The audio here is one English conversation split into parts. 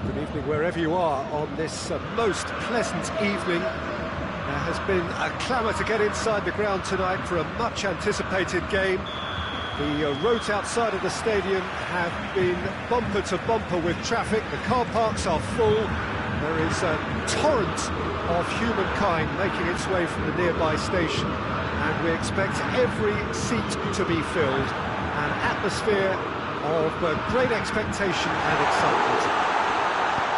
Good evening wherever you are on this most pleasant evening. There has been a clamour to get inside the ground tonight for a much anticipated game. The roads outside of the stadium have been bumper to bumper with traffic. The car parks are full. There is a torrent of humankind making its way from the nearby station, and we expect every seat to be filled. An atmosphere of great expectation and excitement.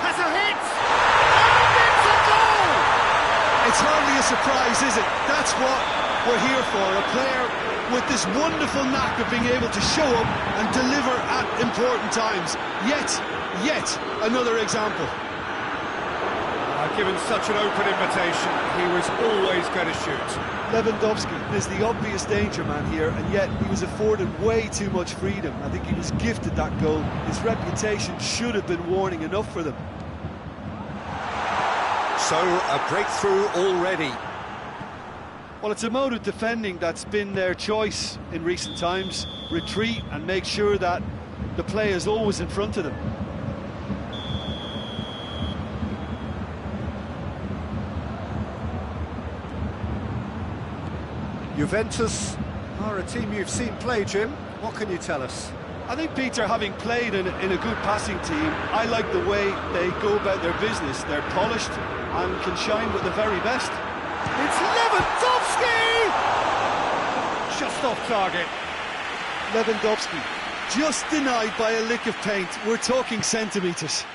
Has a hit! And it's a goal! It's hardly a surprise, is it? That's what we're here for. A player with this wonderful knack of being able to show up and deliver at important times. Yet another example. Given such an open invitation, he was always going to shoot. Lewandowski is the obvious danger man here, and yet he was afforded way too much freedom. I think he was gifted that goal. His reputation should have been warning enough for them. So, a breakthrough already. Well, it's a mode of defending that's been their choice in recent times. Retreat and make sure that the play is always in front of them. Juventus are a team you've seen play, Jim. What can you tell us? I think, Peter, having played in a good passing team, I like the way they go about their business. They're polished and can shine with the very best. It's Lewandowski! Just off target. Lewandowski, just denied by a lick of paint. We're talking centimetres.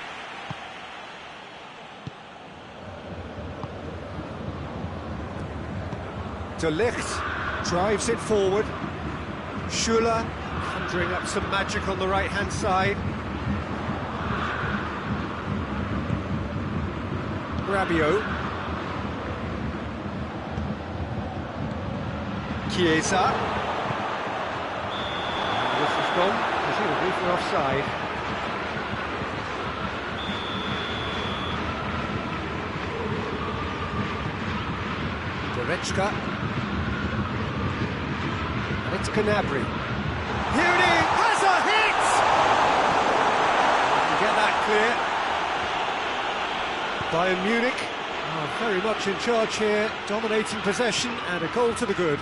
De Ligt drives it forward. Schuller conjuring up some magic on the right-hand side. Rabiot. Chiesa. This is gone, presumably for offside. Goretzka. And it's Gnabry. Here it is! Has a hit! Get that clear. Bayern Munich are very much in charge here, dominating possession and a goal to the good.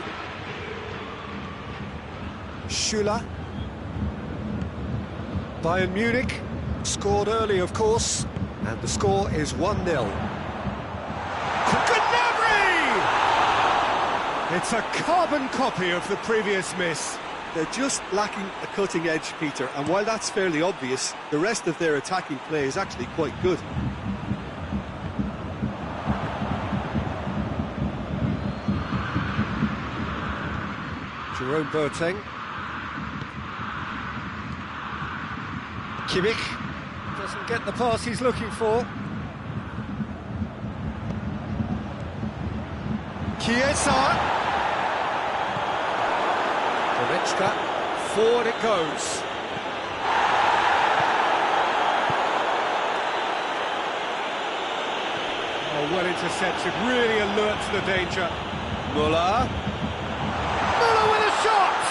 Schuller. Bayern Munich scored early, of course, and the score is 1-0. It's a carbon copy of the previous miss. They're just lacking a cutting edge, Peter, and while that's fairly obvious, the rest of their attacking play is actually quite good. Jerome Boateng. Kimmich doesn't get the pass he's looking for. Chiesa. Goretzka, forward it goes. Oh, well intercepted, really alert to the danger. Müller. Müller with a shot!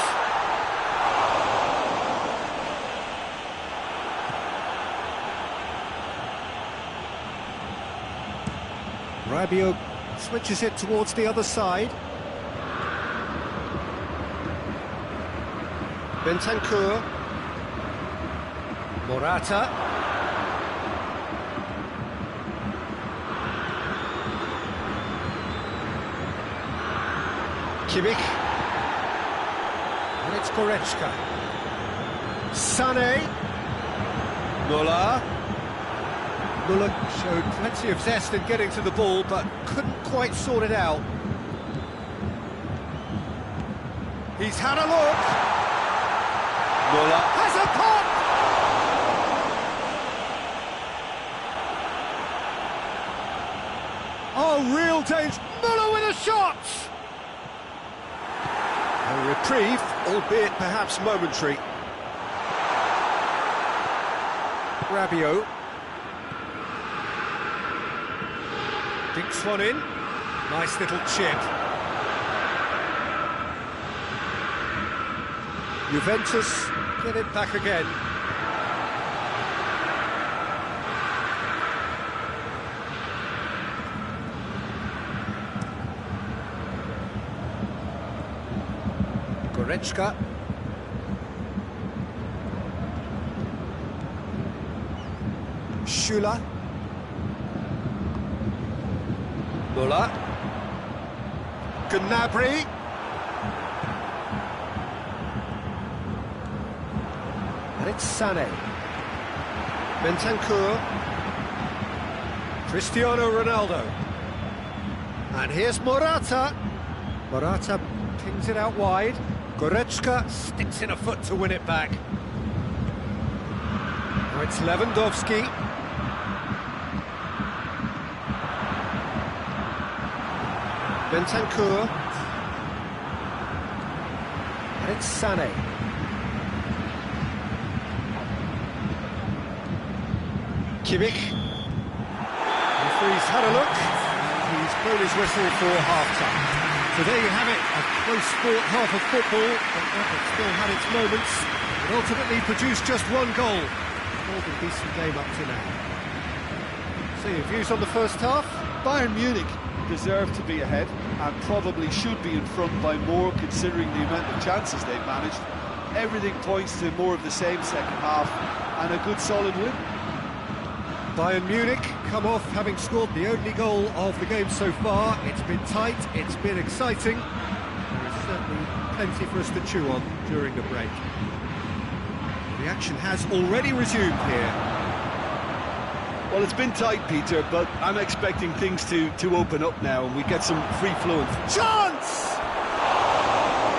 Rabiot switches it towards the other side. Bentancur. Morata. Kimmich. And it's Goretzka. Sané. Muller. Muller showed plenty of zest in getting to the ball, but couldn't quite sort it out. He's had a look. Muller has a pop! Oh, real danger. Muller with a shot! A reprieve, albeit perhaps momentary. Rabiot. Dinks one in. Nice little chip. Juventus get it back again. Goretzka. Schüller. Muller. Gnabry. And it's Sané. Bentancur. Cristiano Ronaldo. And here's Morata. Morata pings it out wide. Goretzka sticks in a foot to win it back. Now it's Lewandowski. Bentancur. And it's Sané. Kimmich. Referee's had a look. He's blown his whistle for half-time. So there you have it, a close-fought half of football, but that has still had its moments. It ultimately produced just one goal. All the decent game up to now. So your views on the first half? Bayern Munich deserve to be ahead and probably should be in front by more considering the amount of chances they've managed. Everything points to more of the same second half and a good solid win. Bayern Munich come off having scored the only goal of the game so far. It's been tight, it's been exciting. There is certainly plenty for us to chew on during the break. The action has already resumed here. Well, it's been tight, Peter, but I'm expecting things to open up now and we get some free-flowing. Chance!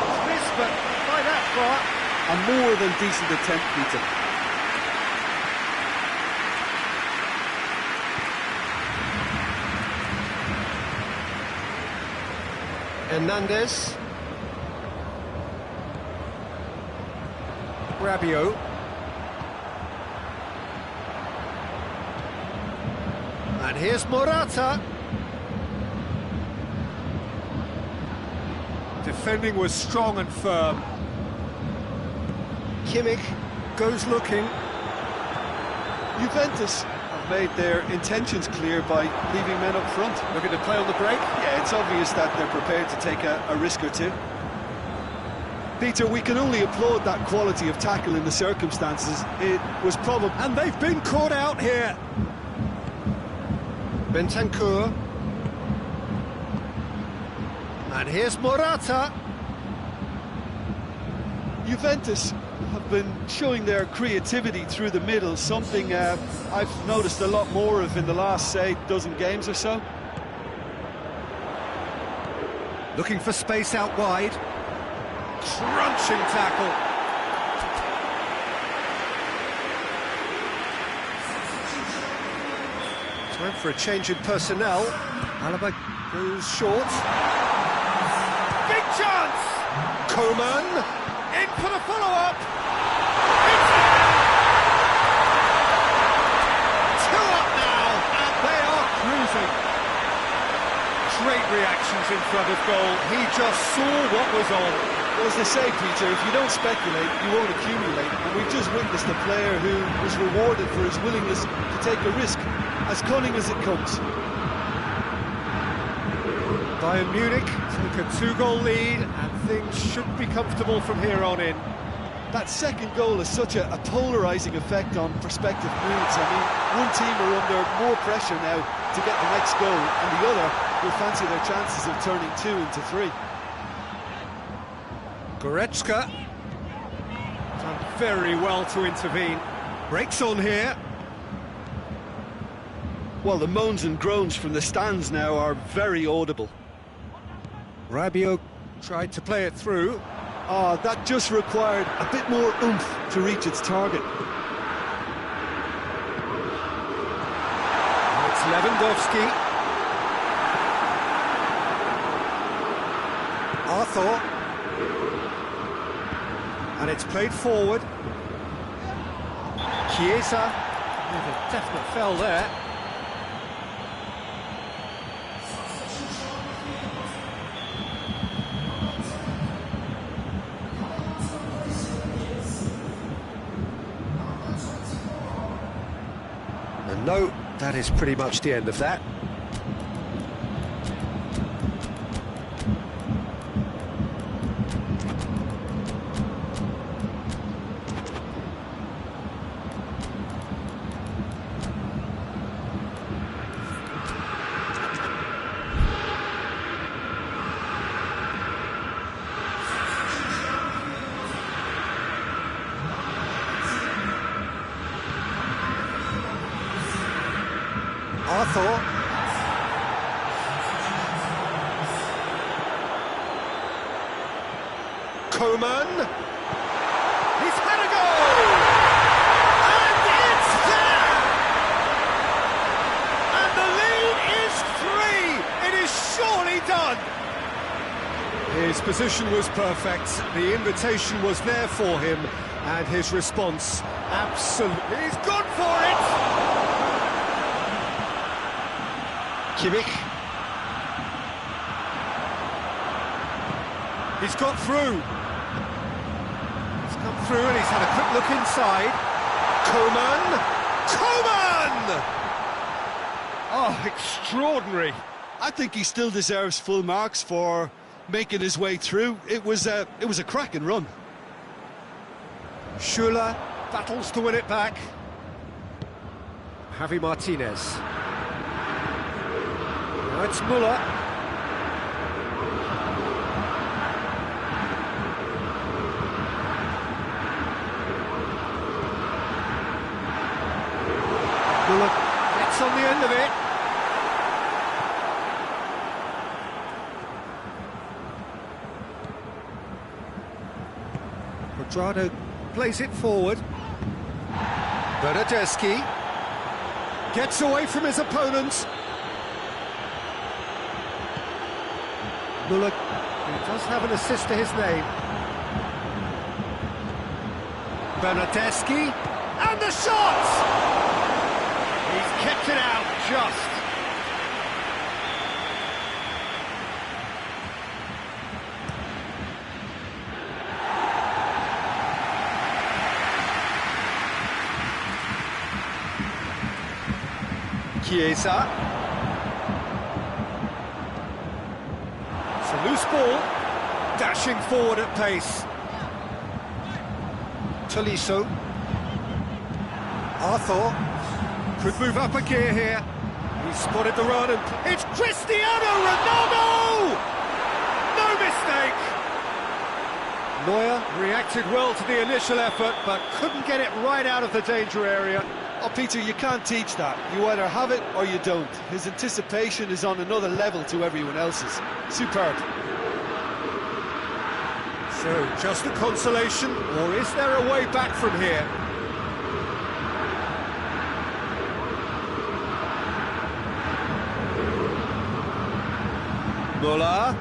It's missed, but by that far. A more than decent attempt, Peter. Hernandez. Rabiot. And here's Morata. Defending was strong and firm. Kimmich goes looking. Juventus have made their intentions clear by leaving men up front. Looking to play on the break? Yeah, it's obvious that they're prepared to take a risk or two. Peter, we can only applaud that quality of tackle in the circumstances. It was probably... And they've been caught out here. Bentancur. And here's Morata. Juventus have been showing their creativity through the middle, something I've noticed a lot more of in the last, say, dozen games or so. Looking for space out wide. Crunching tackle. Time for a change in personnel. Alaba goes short. Big chance! Coman in for the follow-up. It's there! 2 up now, and they are cruising. Great reactions in front of goal. He just saw what was on. Well, as they say, Peter, if you don't speculate, you won't accumulate. And we've just witnessed a player who was rewarded for his willingness to take a risk, as cunning as it comes. Bayern Munich take a 2-goal lead, and things should be comfortable from here on in. That second goal has such a polarising effect on prospective moods. I mean, one team are under more pressure now to get the next goal, and the other will fancy their chances of turning 2 into 3. Goretzka. Done very well to intervene. Breaks on here. Well, the moans and groans from the stands now are very audible. Rabiot tried to play it through. That just required a bit more oomph to reach its target. It's Lewandowski. Arthur. And it's played forward. Chiesa. There's a definite foul there. And no, that is pretty much the end of that. Arthur. Coman. He's had a goal! And it's there! And the lead is 3! It is surely done! His position was perfect, the invitation was there for him, and his response, absolutely, he's gone for it! Kimmich. He's got through. He's come through and he's had a quick look inside. Coman! Coman! Oh, extraordinary. I think he still deserves full marks for making his way through. It was a cracking run. Schuller battles to win it back. Javi Martinez. Now it's Muller. Muller gets on the end of it. Quadrado plays it forward. Bernardeschi gets away from his opponent. Muller, he does have an assist to his name. Bernardeschi, and the shot! He's kept it out just. Chiesa. It's a loose ball, dashing forward at pace. Tolisso. Arthur could move up a gear here. He's spotted the run and it's Cristiano Ronaldo! No mistake! Neuer reacted well to the initial effort, but couldn't get it right out of the danger area. Oh, Peter, you can't teach that. You either have it or you don't. His anticipation is on another level to everyone else's. Superb. So, just a consolation, or is there a way back from here? Muller.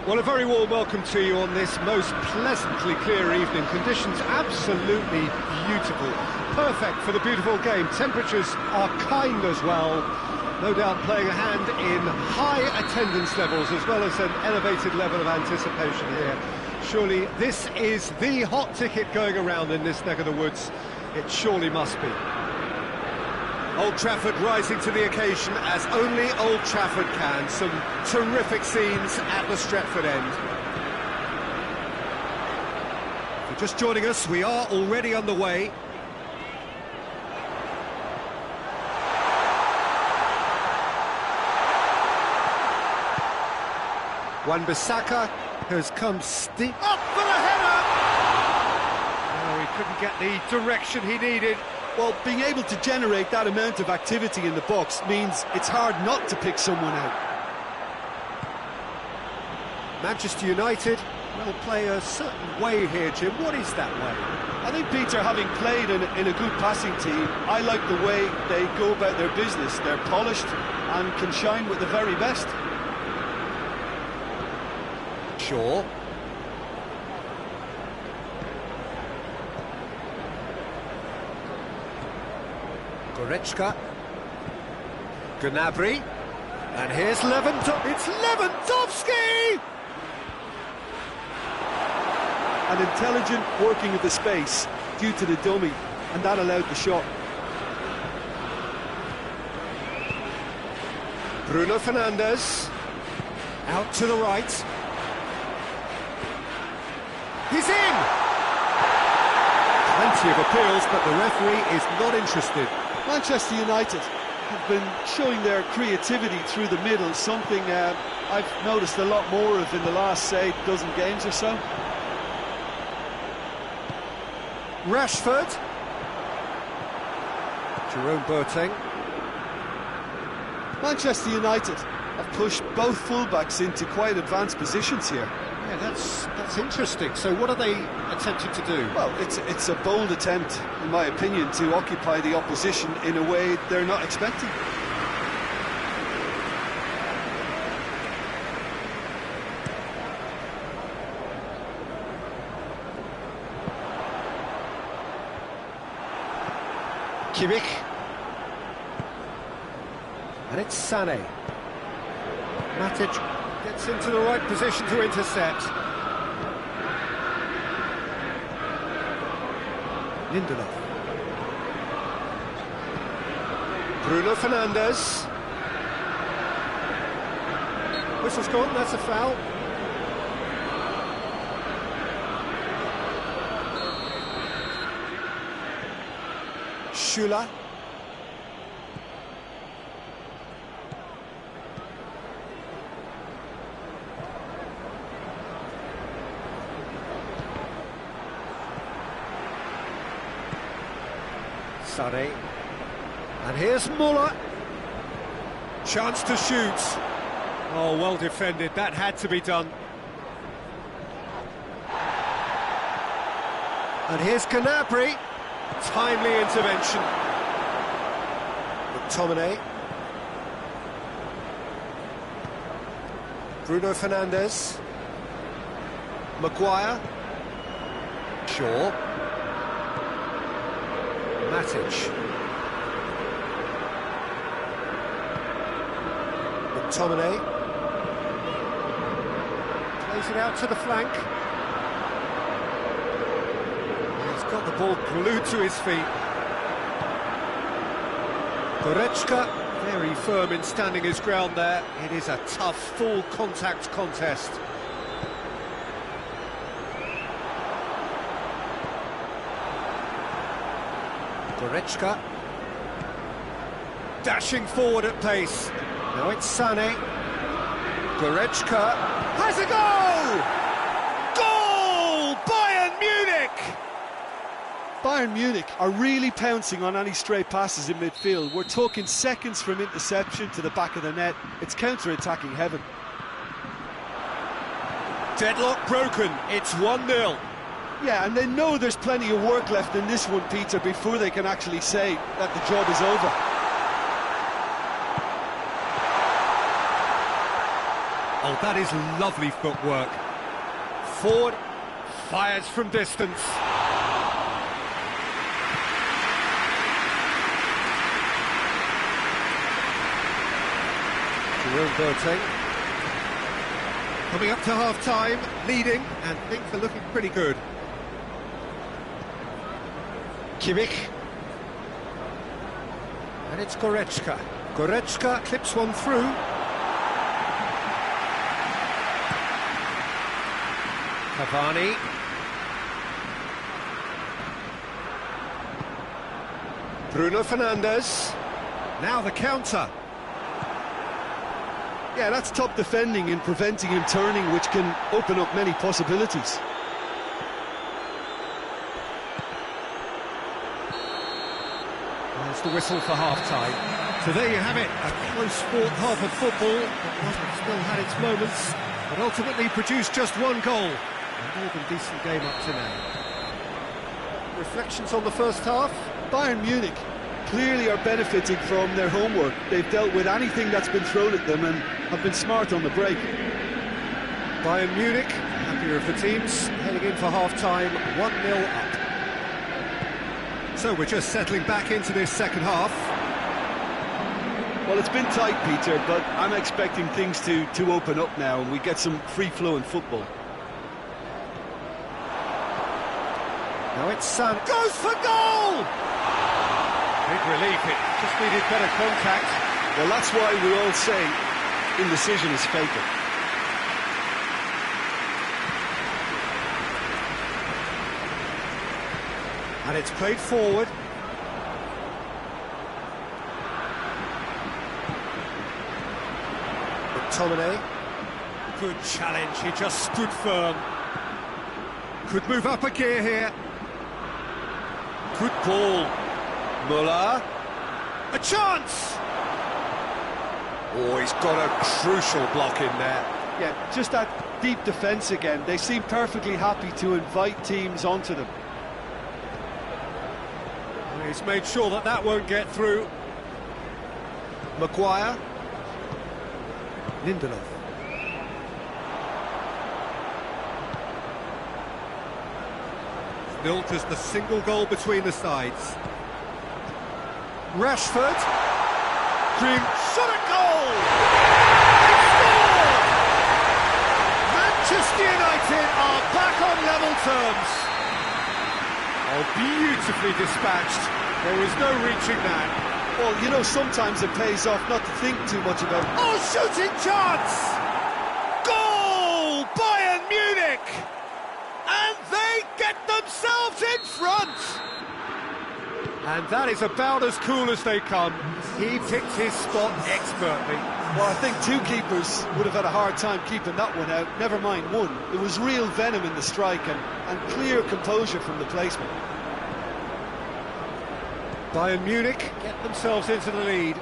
Well, a very warm welcome to you on this most pleasantly clear evening. Conditions absolutely beautiful. Perfect for the beautiful game. Temperatures are kind as well. No doubt playing a hand in high attendance levels as well as an elevated level of anticipation here. Surely this is the hot ticket going around in this neck of the woods. It surely must be. Old Trafford rising to the occasion as only Old Trafford can. Some terrific scenes at the Stretford end. If you're just joining us, we are already underway. Wan-Bissaka has come steep up for the header! No, he couldn't get the direction he needed. Well, being able to generate that amount of activity in the box means it's hard not to pick someone out. Manchester United will play a certain way here, Jim. What is that way? I think, Peter, having played in a good passing team, I like the way they go about their business. They're polished and can shine with the very best. Sure. Goretzka, Gnabry, and here's Lewandowski. It's Lewandowski! An intelligent working of the space due to the dummy, and that allowed the shot. Bruno Fernandes, out to the right. He's in! Plenty of appeals, but the referee is not interested. Manchester United have been showing their creativity through the middle, something I've noticed a lot more of in the last, say, dozen games or so. Rashford. Jerome Boateng. Manchester United have pushed both fullbacks into quite advanced positions here. Yeah, that's interesting. So what are they attempting to do? Well, it's a bold attempt, in my opinion, to occupy the opposition in a way they're not expecting. Kimmich. And it's Sané. Matic gets into the right position to intercept. Lindelof. Bruno Fernandes. Whistle's gone, that's a foul. Schüller. Sané. And here's Muller. Chance to shoot. Oh, well defended, that had to be done. And here's Gnabry, timely intervention. McTominay. Bruno Fernandes. Maguire. Shaw. Matic. McTominay. Plays it out to the flank. He's got the ball glued to his feet. Goretzka, very firm in standing his ground there. It is a tough, full contact contest. Goretzka. Dashing forward at pace. Now it's Sané. Goretzka has a goal! Goal! Bayern Munich! Bayern Munich are really pouncing on any stray passes in midfield. We're talking seconds from interception to the back of the net. It's counter-attacking heaven. Deadlock broken, it's 1-0. Yeah, and they know there's plenty of work left in this one, Peter, before they can actually say that the job is over. Oh, that is lovely footwork. Forward, fires from distance. Jerome Boateng. Coming up to half-time, leading, and things are looking pretty good. Kimmich. And it's Goretzka. Goretzka clips one through. Cavani. Bruno Fernandes. Now the counter. Yeah, that's top defending and preventing him turning, which can open up many possibilities. There's the whistle for half-time. So there you have it, a close-fought half of football that still had its moments, but ultimately produced just one goal. A more than decent game up to now. Reflections on the first half? Bayern Munich clearly are benefiting from their homework. They've dealt with anything that's been thrown at them and have been smart on the break. Bayern Munich, happier of the teams, heading in for half-time, 1-0 up. So we're just settling back into this second half. Well, it's been tight, Peter, but I'm expecting things to open up now and we get some free-flowing football. Now it's Son. Goes for goal! Big relief, it just needed better contact. Well, that's why we all say indecision is fatal. And it's played forward. McTominay. Good challenge, he just stood firm. Could move up a gear here. Good ball. Muller. A chance! Oh, he's got a crucial block in there. Yeah, just that deep defence again. They seem perfectly happy to invite teams onto them. He's made sure that that won't get through. Maguire. Lindelof. Built as the single goal between the sides. Rashford. Dream shot at goal! It's scored! Manchester United are back on level terms. Oh, beautifully dispatched. There was no reaching that. Well, you know, sometimes it pays off not to think too much about it. Oh, shooting chance! Goal! Bayern Munich! And they get themselves in front! And that is about as cool as they come. He picked his spot expertly. Well, I think two keepers would have had a hard time keeping that one out, never mind one. There was real venom in the strike and clear composure from the placement. Bayern Munich get themselves into the lead.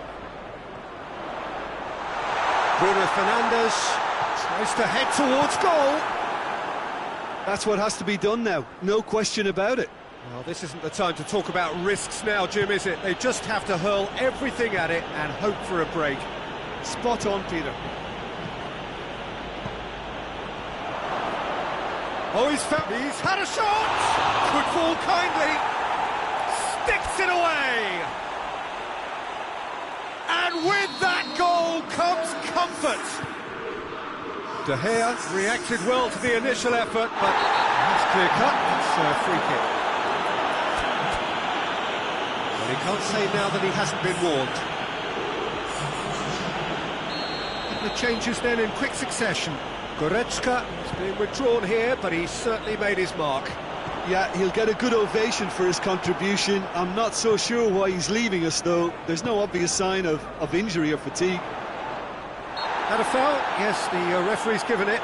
Bruno Fernandes tries to head towards goal. That's what has to be done now, no question about it. Well, this isn't the time to talk about risks now, Jim, is it? They just have to hurl everything at it and hope for a break. Spot on, Peter. Oh, he's had a shot! Could fall kindly. Sticks it away! And with that goal comes comfort. De Gea reacted well to the initial effort, but that's clear cut. It's a free kick. But he can't say now that he hasn't been warned. And the changes then in quick succession. Goretzka is being withdrawn here, but he's certainly made his mark. Yeah, he'll get a good ovation for his contribution. I'm not so sure why he's leaving us, though. There's no obvious sign of injury or fatigue. Had a foul? Yes, the referee's given it.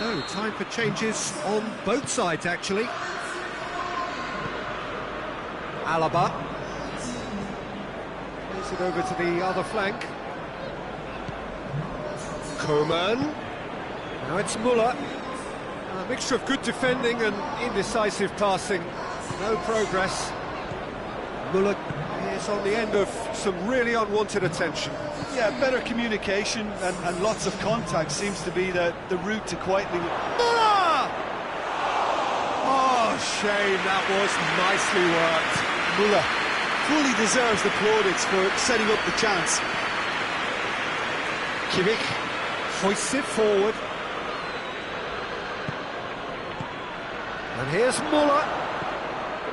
So, time for changes on both sides, actually. Alaba. Plays it over to the other flank. Coman. Now it's Muller. A mixture of good defending and indecisive passing. No progress. Muller is on the end of some really unwanted attention. Yeah, better communication and lots of contact seems to be the route to quietening it. Muller! Oh, shame, that was nicely worked. Muller fully deserves the plaudits for setting up the chance. Kimmich hoists it forward. And here's Muller.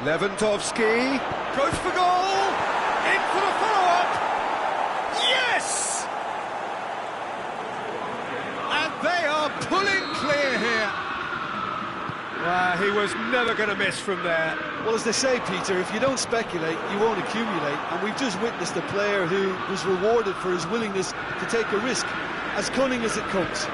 Lewandowski goes for goal. In for the follow-up. Yes! And they are pulling clear here. He was never going to miss from there. Well, as they say, Peter, if you don't speculate, you won't accumulate. And we've just witnessed a player who was rewarded for his willingness to take a risk, as cunning as it comes.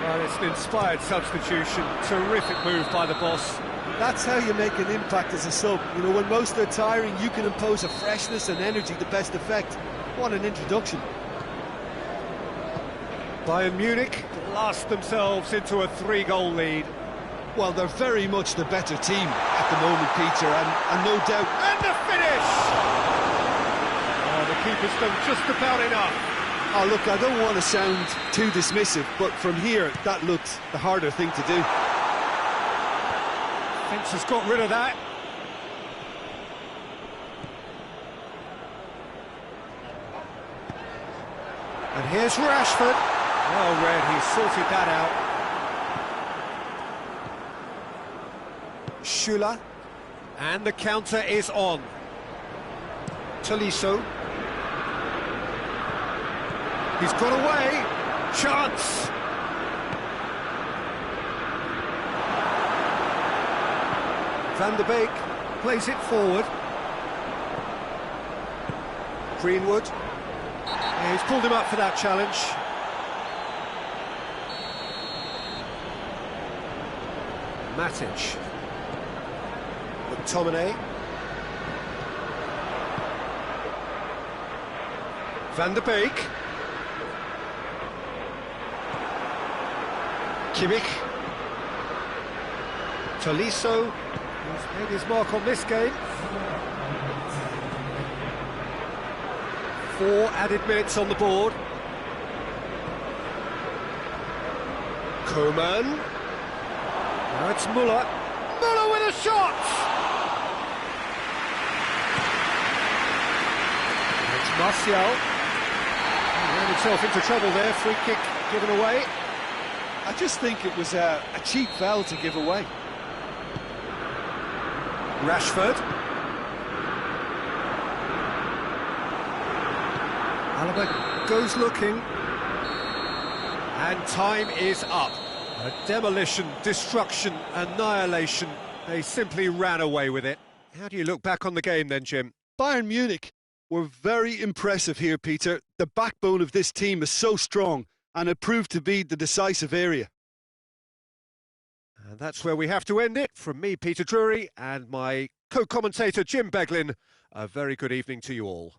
Well, it's an inspired substitution. Terrific move by the boss. That's how you make an impact as a sub. You know, when most are tiring, you can impose a freshness and energy to best effect. What an introduction. Bayern Munich blast themselves into a 3-goal lead. Well, they're very much the better team at the moment, Peter, and no doubt... And the finish! Oh, the keeper's done just about enough. Oh, look, I don't want to sound too dismissive, but from here, that looked the harder thing to do. Fence has got rid of that. And here's Rashford. Well read, he sorted that out. Schüller. And the counter is on. Tolisso. He's got away. Chance. Van der Beek plays it forward. Greenwood. Yeah, he's pulled him up for that challenge. Matic. McTominay. Van der Beek. Kimmich. Tolisso, who's made his mark on this game. 4 added minutes on the board. Coman. Now it's Muller. Muller with a shot! It's Martial. He ran himself into trouble there, free kick given away. I just think it was a cheap foul to give away. Rashford. Alaba goes looking. And time is up. A demolition, destruction, annihilation. They simply ran away with it. How do you look back on the game then, Jim? Bayern Munich were very impressive here, Peter. The backbone of this team is so strong, and it proved to be the decisive area. And that's where we have to end it. From me, Peter Drury, and my co-commentator, Jim Beglin, a very good evening to you all.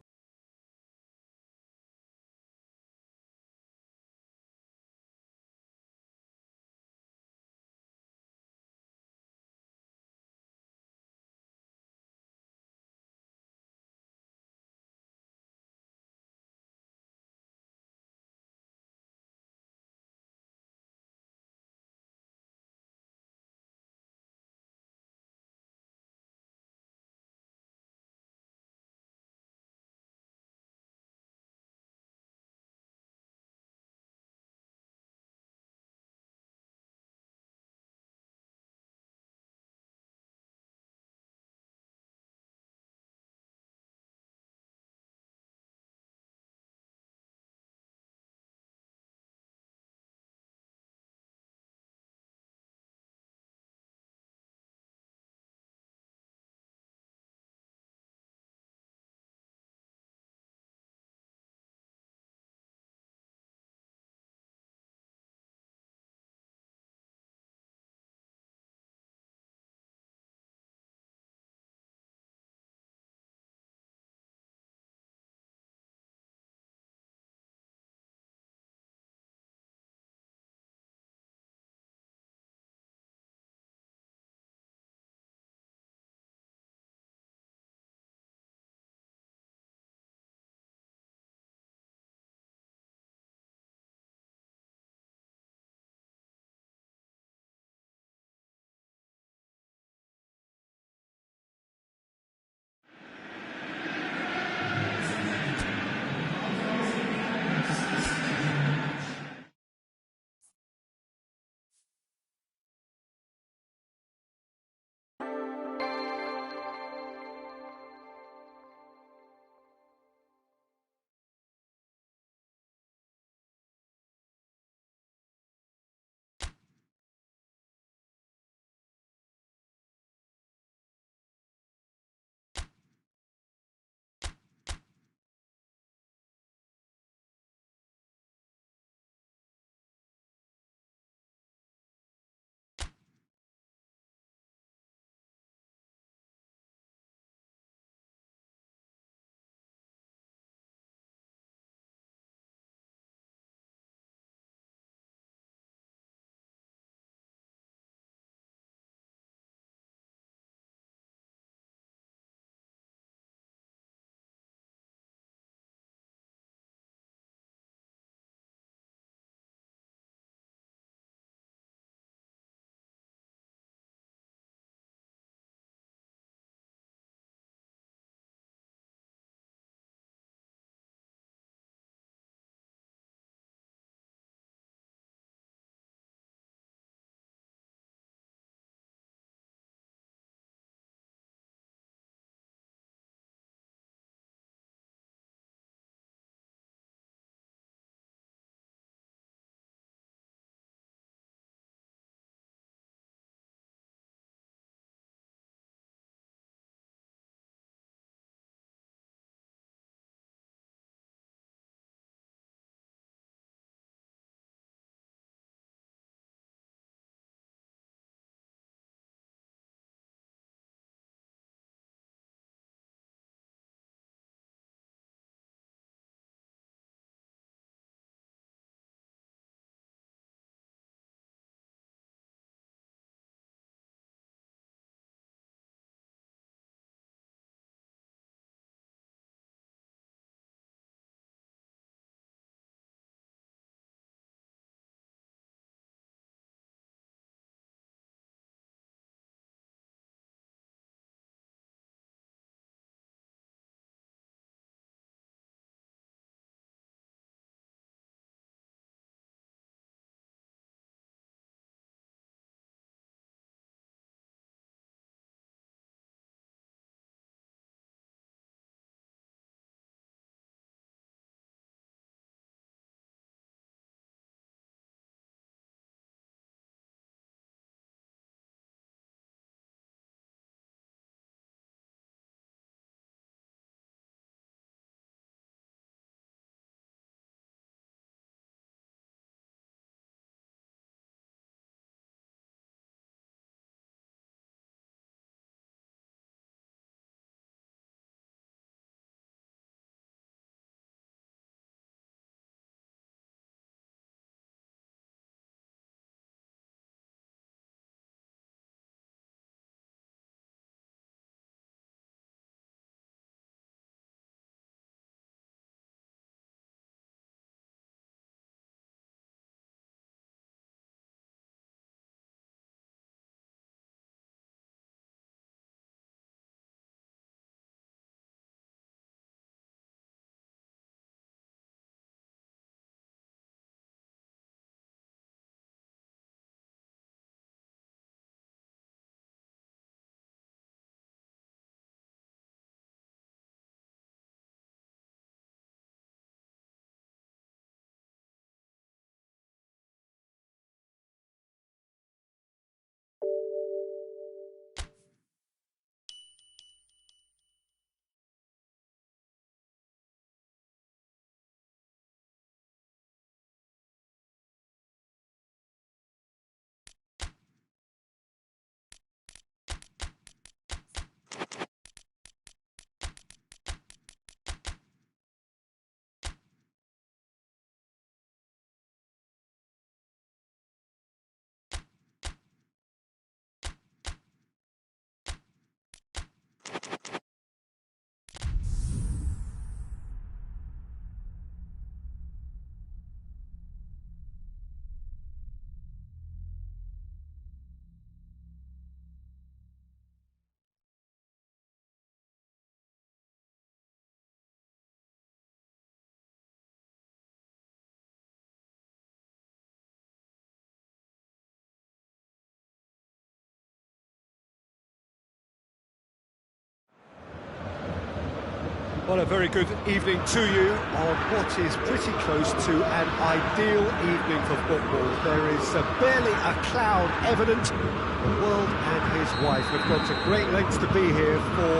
Well, a very good evening to you on what is pretty close to an ideal evening for football. There is barely a cloud evident. The world and his wife have gone to great lengths to be here for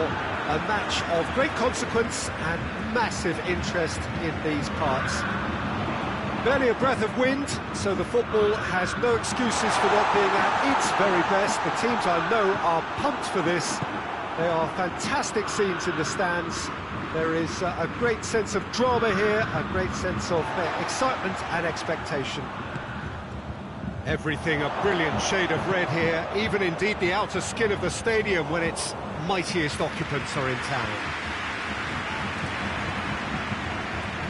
a match of great consequence and massive interest in these parts. Barely a breath of wind, so the football has no excuses for not being at its very best. The teams I know are pumped for this. They are fantastic scenes in the stands. There is a great sense of drama here, a great sense of excitement and expectation. Everything a brilliant shade of red here, even indeed the outer skin of the stadium when its mightiest occupants are in town.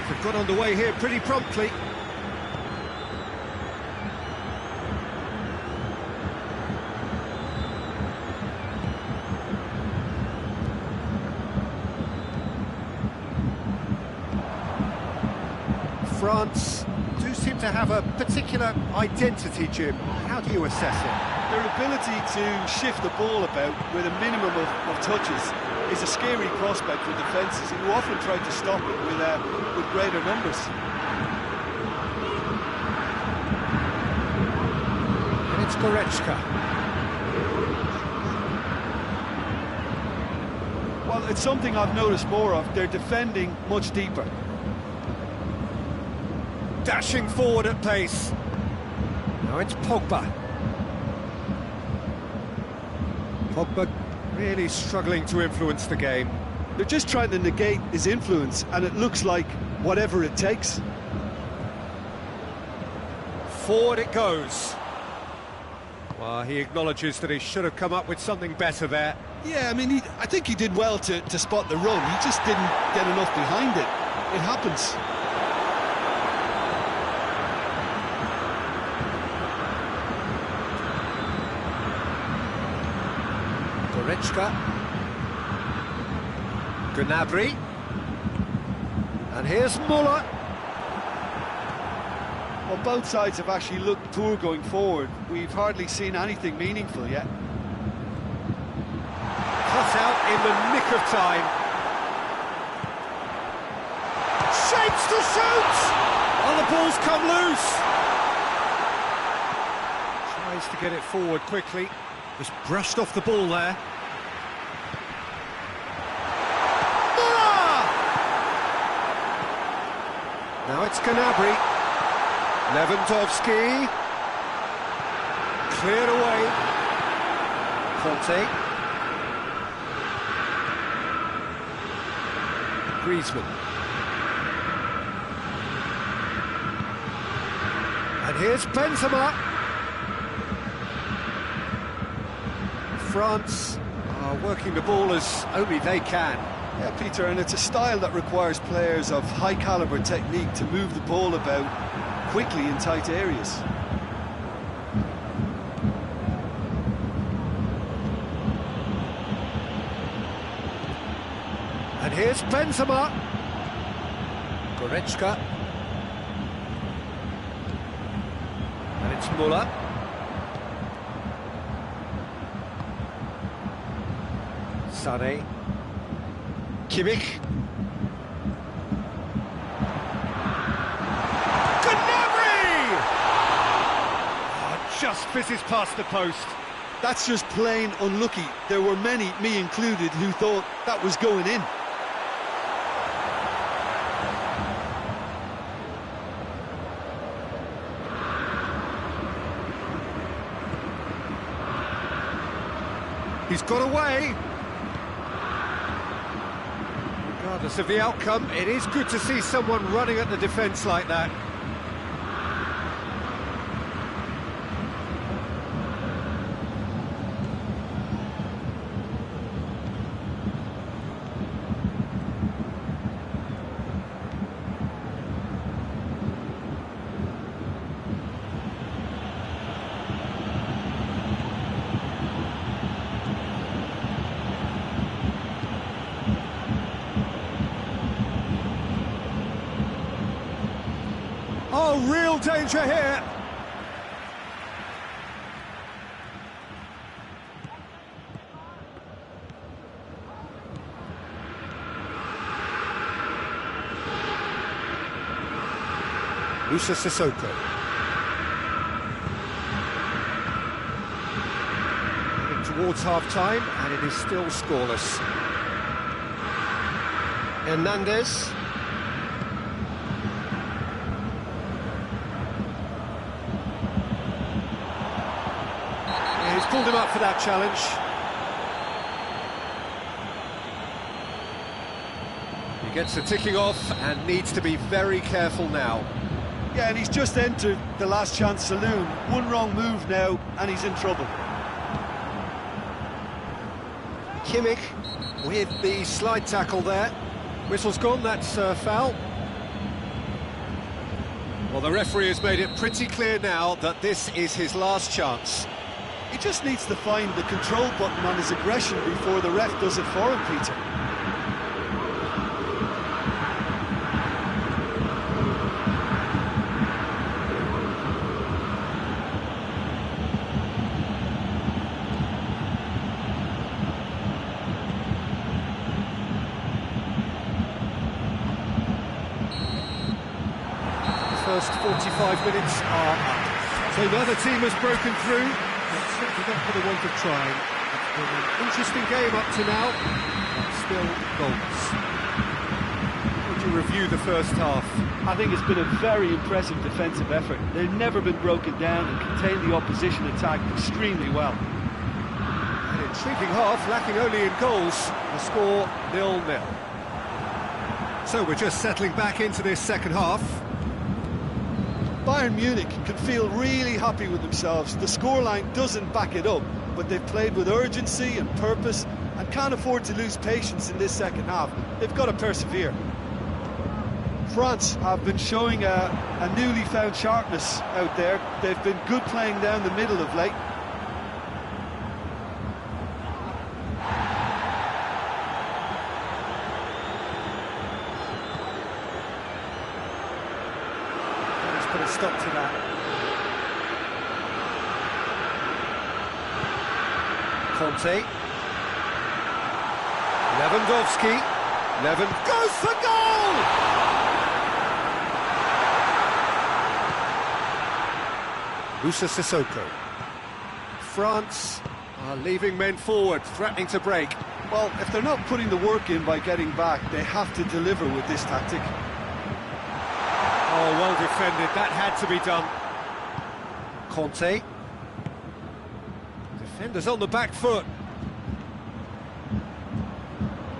They've got underway here pretty promptly. France do seem to have a particular identity, Jim. How do you assess it? Their ability to shift the ball about with a minimum of touches is a scary prospect for defences who often try to stop it with greater numbers. And it's Goretzka. Well, it's something I've noticed more of. They're defending much deeper. Dashing forward at pace. Now it's Pogba. Pogba really struggling to influence the game. They're just trying to negate his influence, and it looks like whatever it takes. Forward it goes. Well, he acknowledges that he should have come up with something better there. Yeah, I mean, I think he did well to spot the run. He just didn't get enough behind it. It happens. Goretzka, Gnabry, and here's Muller. Well, both sides have actually looked poor going forward. We've hardly seen anything meaningful yet. Cut out in the nick of time. Shapes to shoot! Oh, the ball's come loose. Tries to get it forward quickly. Just brushed off the ball there. Now it's Gnabry. Lewandowski. Cleared away. Conte. Griezmann. And here's Benzema. France are working the ball as only they can. Yeah, Peter, and it's a style that requires players of high-caliber technique to move the ball about quickly in tight areas. And here's Benzema. Goretzka. And it's Muller. Sané. Kimmich. Gnabry! Oh, just fizzes past the post. That's just plain unlucky. There were many, me included, who thought that was going in. He's got away. Regardless of the outcome, it is good to see someone running at the defence like that. Oh, real danger here. Musa Sissoko. Heading towards half-time, and it is still scoreless. Hernandez. He's pulled him up for that challenge. He gets the ticking off and needs to be very careful now. Yeah, and he's just entered the last chance saloon. One wrong move now, and he's in trouble. Kimmich with the slide tackle there. Whistle's gone, that's foul. Well, the referee has made it pretty clear now that this is his last chance. He just needs to find the control button on his aggression before the ref does it for him, Peter. First 45 minutes are up. So neither team has broken through, but certainly not for the want of trying. It's been an interesting game up to now, but still goals. How would you review the first half? I think it's been a very impressive defensive effort. They've never been broken down and contained the opposition attack extremely well. An intriguing half, lacking only in goals. The score 0-0. So we're just settling back into this second half. Bayern Munich can feel really happy with themselves. The scoreline doesn't back it up, but they've played with urgency and purpose and can't afford to lose patience in this second half. They've got to persevere. France have been showing a newly found sharpness out there. They've been good playing down the middle of late. Put a stop to that. Conte. Lewandowski. Goes for goal! Musa Sissoko. France are leaving men forward, threatening to break. Well, if they're not putting the work in by getting back, they have to deliver with this tactic. Oh, well defended, that had to be done. Conte. Defenders on the back foot.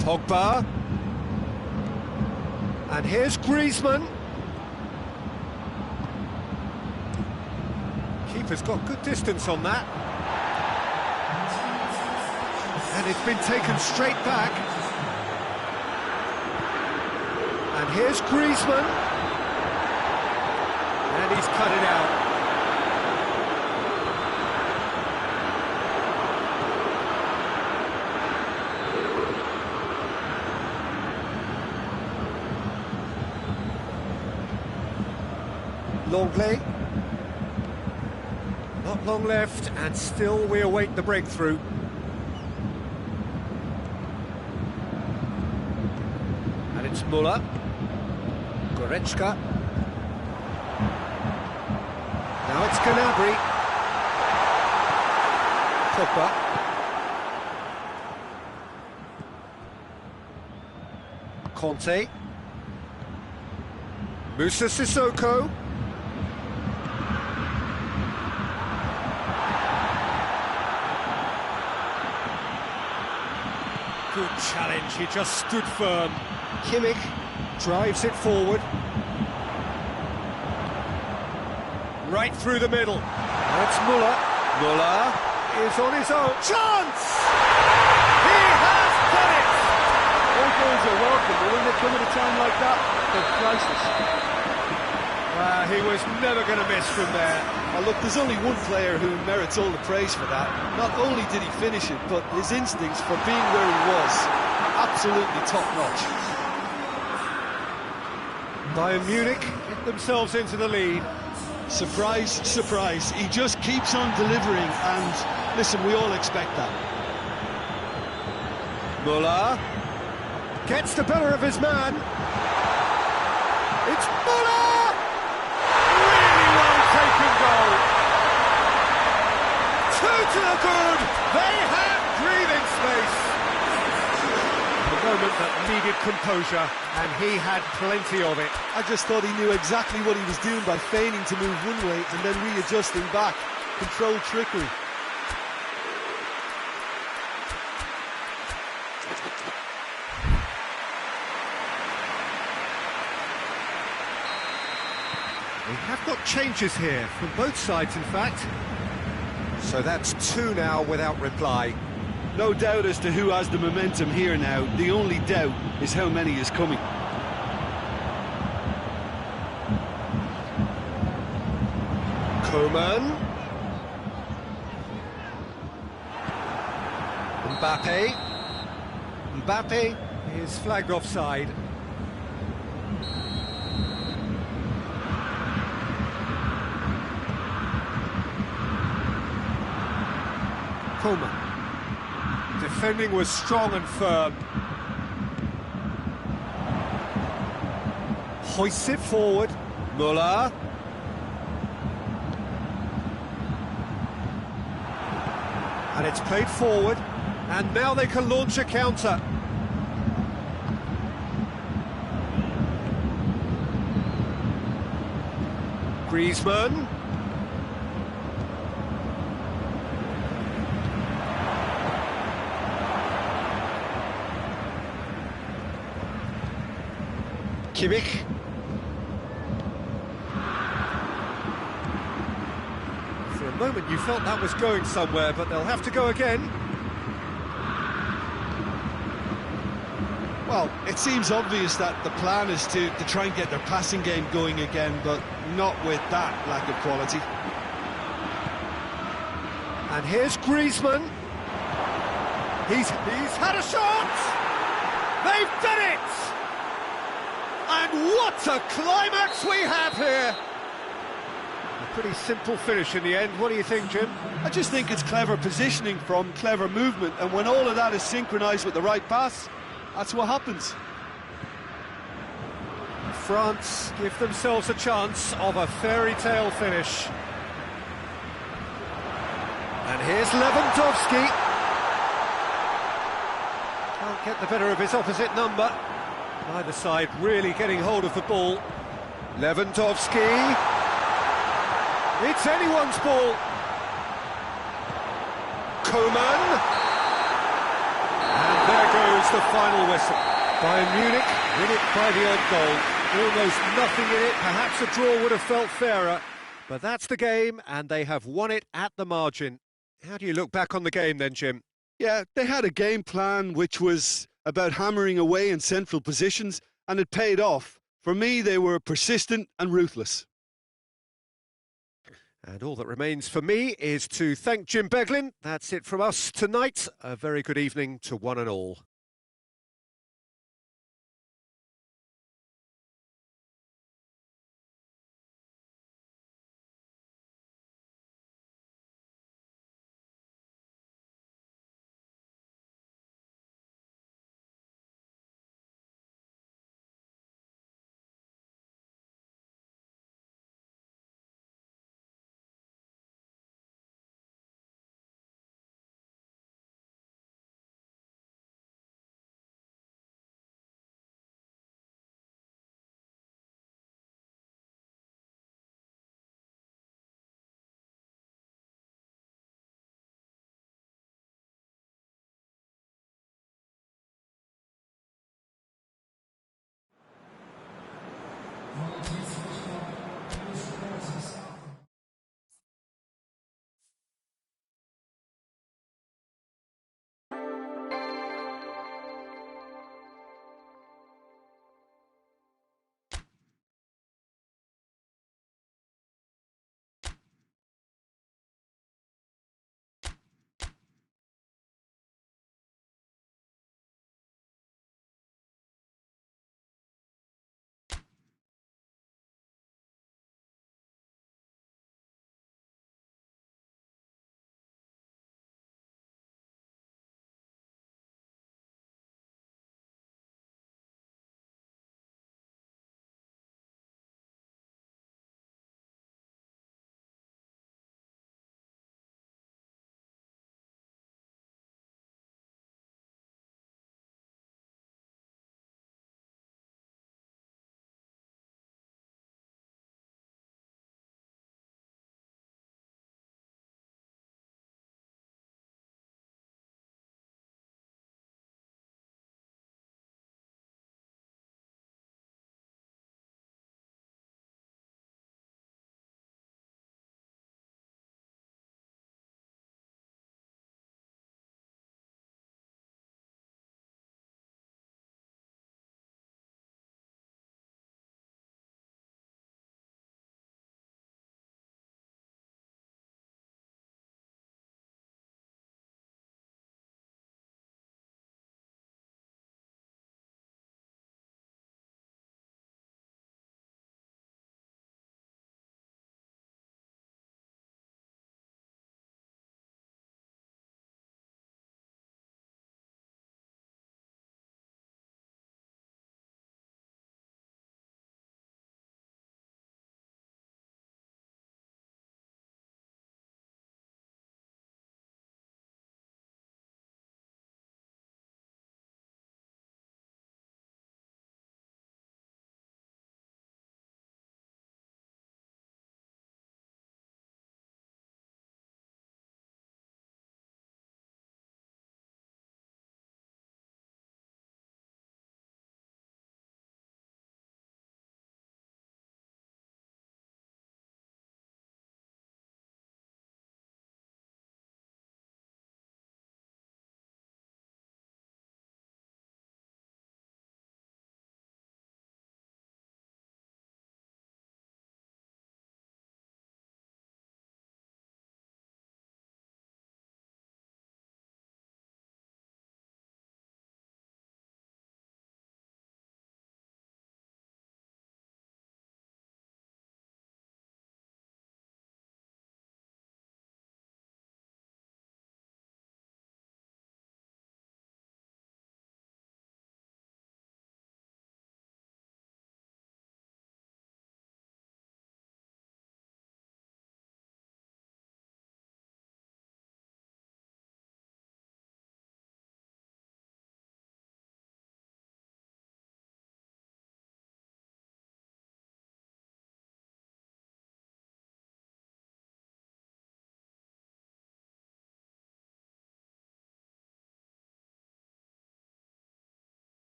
Pogba. And here's Griezmann. Keeper's got good distance on that. And it's been taken straight back. And here's Griezmann. And he's cut it out. Longley. Not long left, and still we await the breakthrough. And it's Muller. Goretzka. Now it's Gnabry. Pogba. Conte. Musa Sissoko. Good challenge, he just stood firm. Kimmich drives it forward. Right through the middle. Now it's Muller. Muller is on his own. Chance! He has done it! All goals are welcome, but when they come at a time like that, they're priceless. He was never going to miss from there. Now look, there's only one player who merits all the praise for that. Not only did he finish it, but his instincts for being where he was, absolutely top-notch. Bayern Munich get themselves into the lead. Surprise, surprise. He just keeps on delivering, and listen, we all expect that. Muller gets the better of his man. It's Muller! no good! They had breathing space! The moment that needed composure, and he had plenty of it. I just thought he knew exactly what he was doing by feigning to move one way and then readjusting back. Controlled trickery. We have got changes here, from both sides in fact. So that's two now without reply. No doubt as to who has the momentum here now. The only doubt is how many is coming. Coman. Mbappe. Mbappe is flagged offside. Coman. Defending was strong and firm. Hoists it forward. Muller. And it's played forward. And now they can launch a counter. Griezmann. Kimmich. For a moment you felt that was going somewhere, but they'll have to go again. Well, it seems obvious that the plan is to try and get their passing game going again, but not with that lack of quality. And here's Griezmann. He's had a shot! They've done it! And what a climax we have here! A pretty simple finish in the end. What do you think, Jim? I just think it's clever positioning from clever movement, and when all of that is synchronised with the right pass, that's what happens. France give themselves a chance of a fairy tale finish. And here's Lewandowski. Can't get the better of his opposite number. Neither side really getting hold of the ball. Lewandowski. It's anyone's ball. Coman. And there goes the final whistle. Bayern Munich win it by the odd goal. Almost nothing in it. Perhaps a draw would have felt fairer. But that's the game, and they have won it at the margin. How do you look back on the game then, Jim? Yeah, they had a game plan which was about hammering away in central positions, and it paid off. For me, they were persistent and ruthless. And all that remains for me is to thank Jim Beglin. That's it from us tonight. A very good evening to one and all.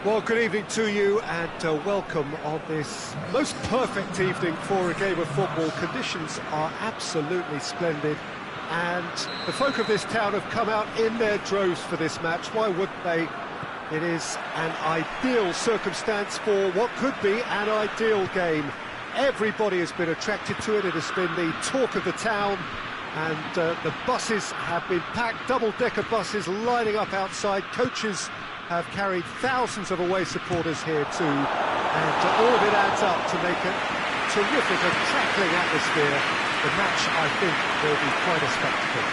Well, good evening to you and welcome on this most perfect evening for a game of football. Conditions are absolutely splendid and the folk of this town have come out in their droves for this match. Why wouldn't they? It is an ideal circumstance for what could be an ideal game. Everybody has been attracted to it. It has been the talk of the town and the buses have been packed, double-decker buses lining up outside. Coaches have carried thousands of away supporters here too, and all of it adds up to make a terrific and crackling atmosphere. The match, I think, will be quite a spectacle.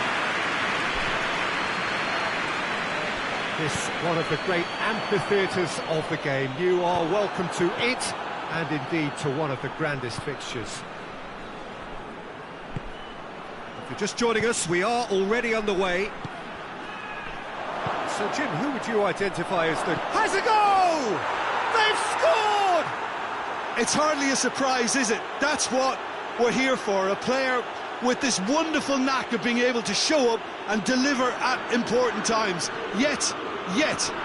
This one of the great amphitheatres of the game. You are welcome to it, and indeed to one of the grandest fixtures. If you're just joining us, we are already underway. So, Jim, who would you identify as the... Has a goal! They've scored! It's hardly a surprise, is it? That's what we're here for. A player with this wonderful knack of being able to show up and deliver at important times. Yet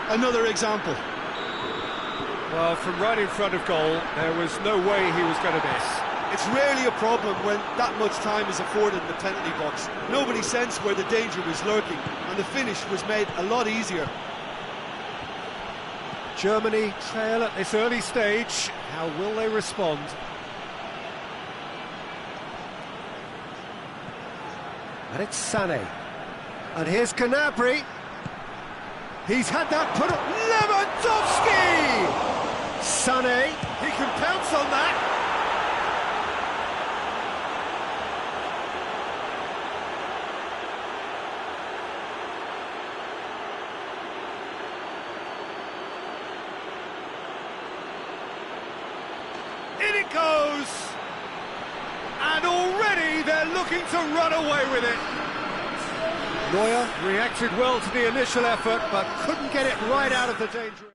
another example. Well, from right in front of goal, there was no way he was going to miss. It's rarely a problem when that much time is afforded in the penalty box. Nobody sensed where the danger was lurking, and the finish was made a lot easier. Germany trail at this early stage. How will they respond? And it's Sané. And here's Gnabry. He's had that put up. Lewandowski! Sané, he can pounce on that. In it goes! And already they're looking to run away with it. Neuer reacted well to the initial effort, but couldn't get it right out of the danger.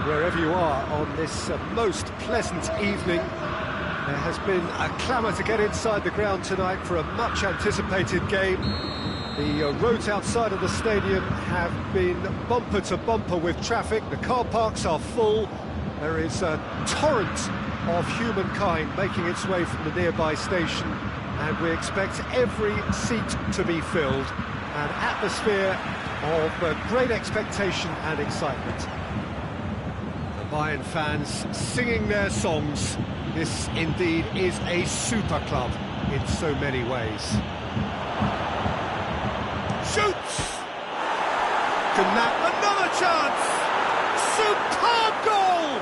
Wherever you are on this most pleasant evening, there has been a clamour to get inside the ground tonight for a much anticipated game. The roads outside of the stadium have been bumper to bumper with traffic. The car parks are full. There is a torrent of humankind making its way from the nearby station, and we expect every seat to be filled. An atmosphere of great expectation and excitement. The Bayern fans singing their songs. This indeed is a super club in so many ways. Shoots! Another chance! Superb goal!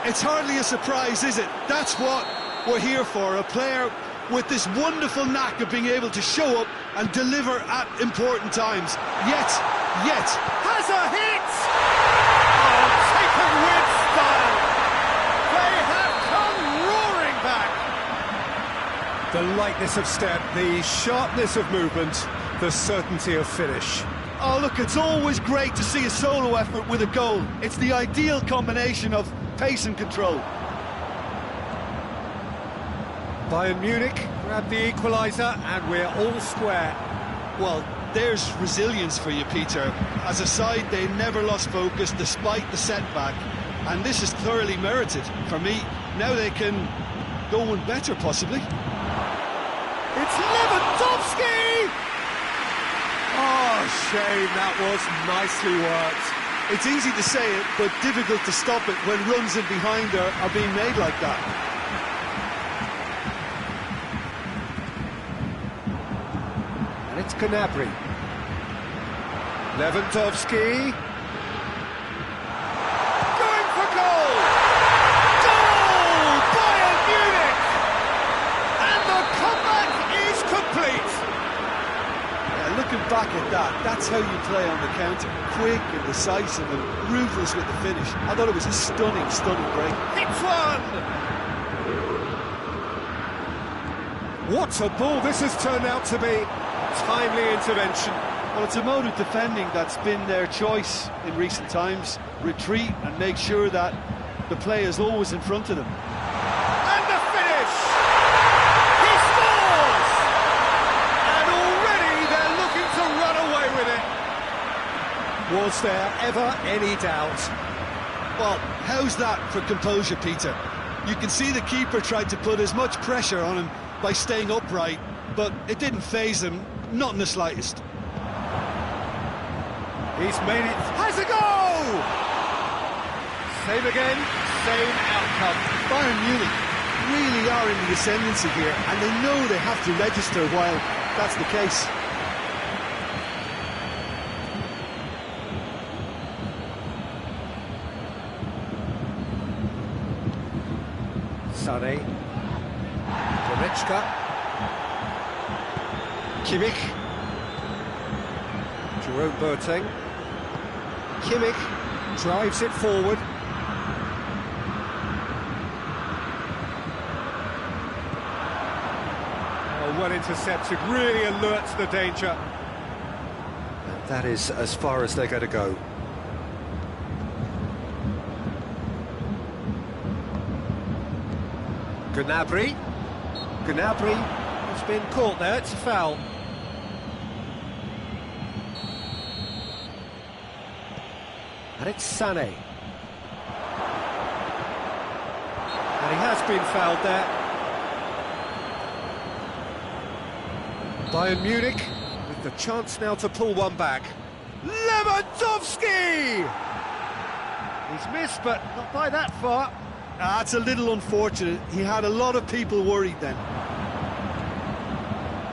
It's hardly a surprise, is it? That's what we're here for, a player with this wonderful knack of being able to show up and deliver at important times. Yet, has a hit! Oh, taken with style! They have come roaring back! The lightness of step, the sharpness of movement, the certainty of finish. Oh, look, it's always great to see a solo effort with a goal. It's the ideal combination of pace and control. Bayern Munich grab the equaliser and we're all square. Well, there's resilience for you, Peter. As a side, they never lost focus despite the setback, and this is thoroughly merited. For me, now they can go one better, possibly. It's Lewandowski! Oh, shame, that was nicely worked. It's easy to say it, but difficult to stop it when runs in behind are being made like that. And it's Gnabry. Lewandowski. Going for goal! Goal! Bayern Munich! And the comeback is complete! Looking back at that, that's how you play on the counter. Quick and decisive and ruthless with the finish. I thought it was a stunning break. Hits one! What a ball this has turned out to be. Timely intervention. Well, it's a mode of defending that's been their choice in recent times. Retreat and make sure that the play is always in front of them. And the finish! He scores! And already they're looking to run away with it. Was there ever any doubt? Well, how's that for composure, Peter? You can see the keeper tried to put as much pressure on him by staying upright, but it didn't faze him, not in the slightest. He's made it. Has a goal! Same again, same outcome. Bayern Munich really are in the ascendancy here, and they know they have to register while that's the case. Sané. Goretzka. Kimmich. Jerome Boateng. Kimmich drives it forward. Oh, well intercepted, really alert to the danger. And that is as far as they're going to go. Gnabry has been caught there, it's a foul. And it's Sané. And he has been fouled there. Bayern Munich with the chance now to pull one back. Lewandowski! He's missed, but not by that far. That's a little unfortunate. He had a lot of people worried then.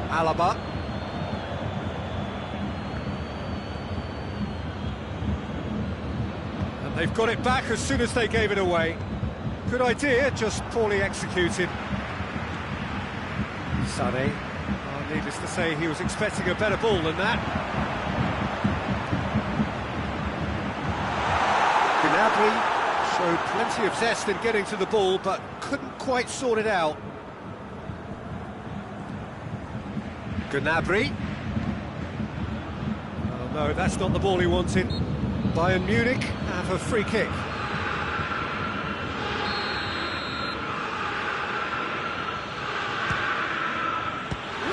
Alaba. And they've got it back as soon as they gave it away. Good idea, just poorly executed. Sané. Oh, needless to say, he was expecting a better ball than that. Gnabry showed plenty of zest in getting to the ball, but couldn't quite sort it out. Gnabry. Oh no, that's not the ball he wanted. Bayern Munich have a free kick.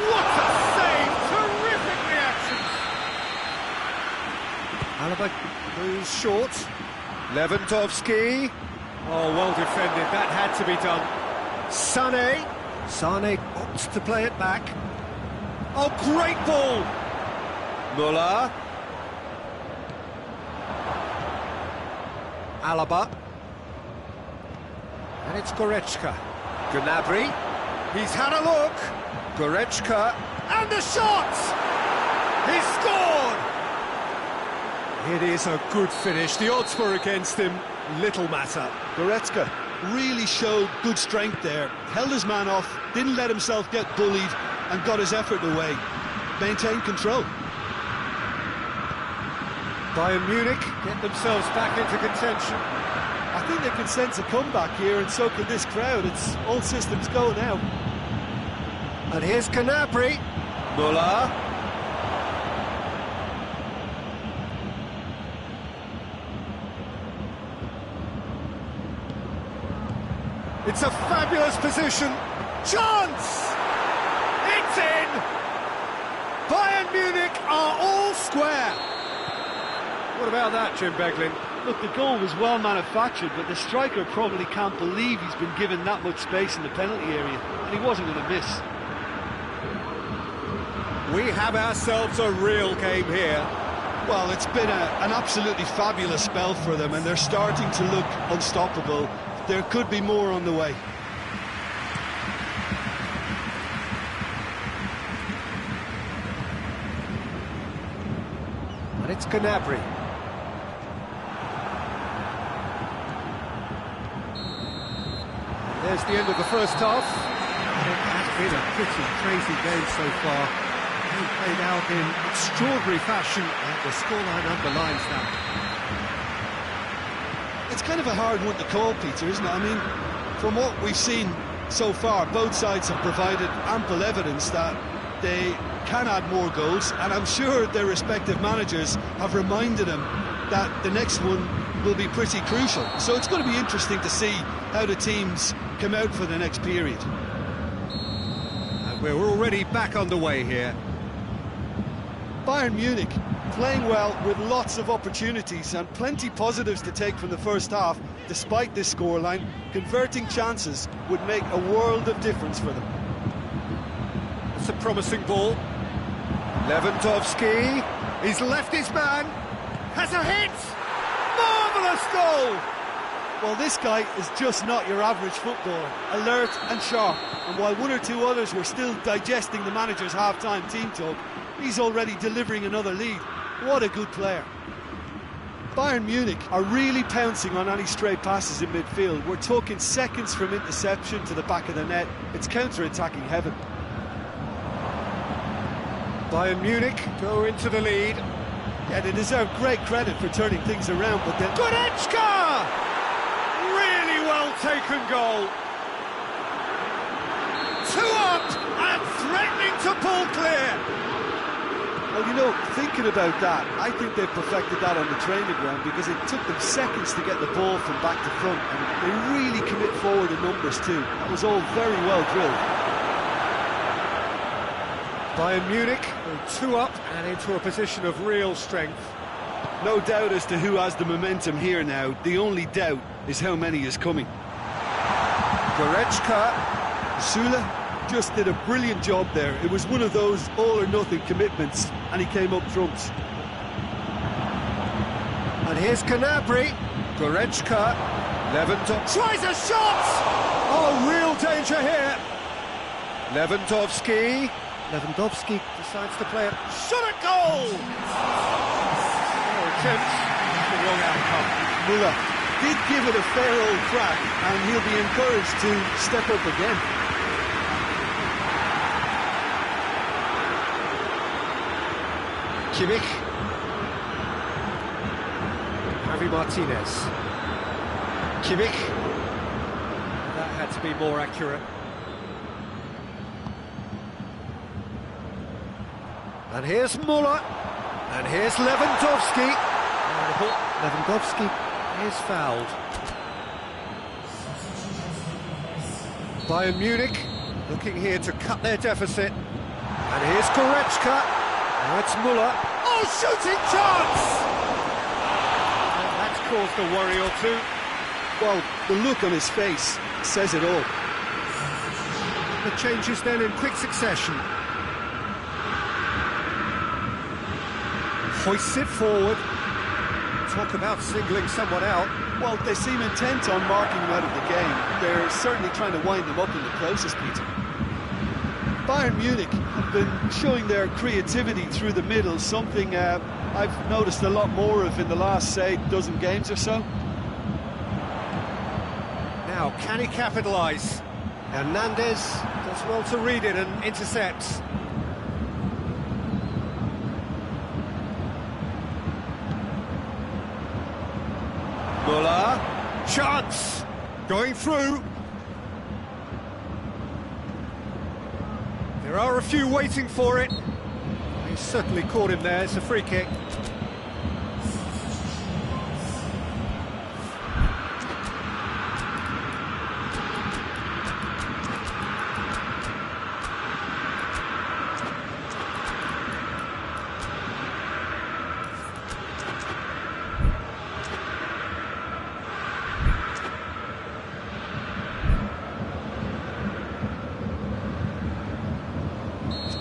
What a save! Terrific reactions! Alaba moves short. Lewandowski. Oh, well defended, that had to be done. Sané opts to play it back. Oh, great ball! Müller. Alaba. And it's Goretzka. Gnabry. He's had a look. Goretzka. And the shot! He's scored! It is a good finish. The odds were against him. Little matter. Goretzka really showed good strength there. Held his man off, didn't let himself get bullied, and got his effort away. Maintained control. Bayern Munich get themselves back into contention. I think they can sense a comeback here, and so can this crowd. It's all systems go now. And here's Gnabry. Müller. It's a fabulous position. Chance! It's in! Bayern Munich are all square. What about that, Jim Beglin? Look, the goal was well manufactured, but the striker probably can't believe he's been given that much space in the penalty area, and he wasn't going to miss. We have ourselves a real game here. Well, it's been an absolutely fabulous spell for them, and they're starting to look unstoppable. There could be more on the way. And it's Gnabry. There's the end of the first half. It has been a pretty crazy game so far. They played out in extraordinary fashion, and the scoreline underlines that. It's kind of a hard one to call, Peter, isn't it? I mean, from what we've seen so far, both sides have provided ample evidence that they can add more goals, and I'm sure their respective managers have reminded them that the next one will be pretty crucial. So it's going to be interesting to see how the teams come out for the next period. And we're already back underway here. Bayern Munich playing well with lots of opportunities and plenty positives to take from the first half. Despite this scoreline, converting chances would make a world of difference for them. It's a promising ball. Lewandowski, he's left his man, has a hit! Marvellous goal! Well, this guy is just not your average footballer, alert and sharp, and while one or two others were still digesting the manager's half-time team talk, he's already delivering another lead. What a good player. Bayern Munich are really pouncing on any stray passes in midfield. We're talking seconds from interception to the back of the net. It's counter-attacking heaven. Bayern Munich go into the lead. Yeah, they deserve great credit for turning things around, but then... Goretzka! Really well taken goal. 2 up and threatening to pull clear. Well, you know, thinking about that, I think they've perfected that on the training ground, because it took them seconds to get the ball from back to front, and they really commit forward in numbers too. That was all very well drilled. Bayern Munich go 2 up and into a position of real strength. No doubt as to who has the momentum here now. The only doubt is how many is coming. Goretzka. Sula just did a brilliant job there. It was one of those all-or-nothing commitments, and he came up trumps. And here's Gnabry. Goretzka. Lewandowski tries a shot! Oh, real danger here. Lewandowski. Lewandowski decides to play it. Shot at goal! No attempt, the wrong outcome. Müller did give it a fair old crack, and he'll be encouraged to step up again. Kimmich. Javi Martinez. Kimmich. That had to be more accurate. And here's Müller. And here's Lewandowski. Lewandowski is fouled. Bayern Munich looking here to cut their deficit. And here's Goretzka. Now it's Müller. Oh, shooting chance! And that's caused a worry or two. Well, the look on his face says it all. The changes then in quick succession. Hoists it forward. Talk about singling someone out. Well, they seem intent on marking him out of the game. They're certainly trying to wind him up in the process, Peter. Bayern Munich have been showing their creativity through the middle, something I've noticed a lot more of in the last, say, dozen games or so. Now, can he capitalise? Hernandez does well to read it and intercepts. Muller, chance, going through. There are a few waiting for it. He certainly caught him there, it's a free kick.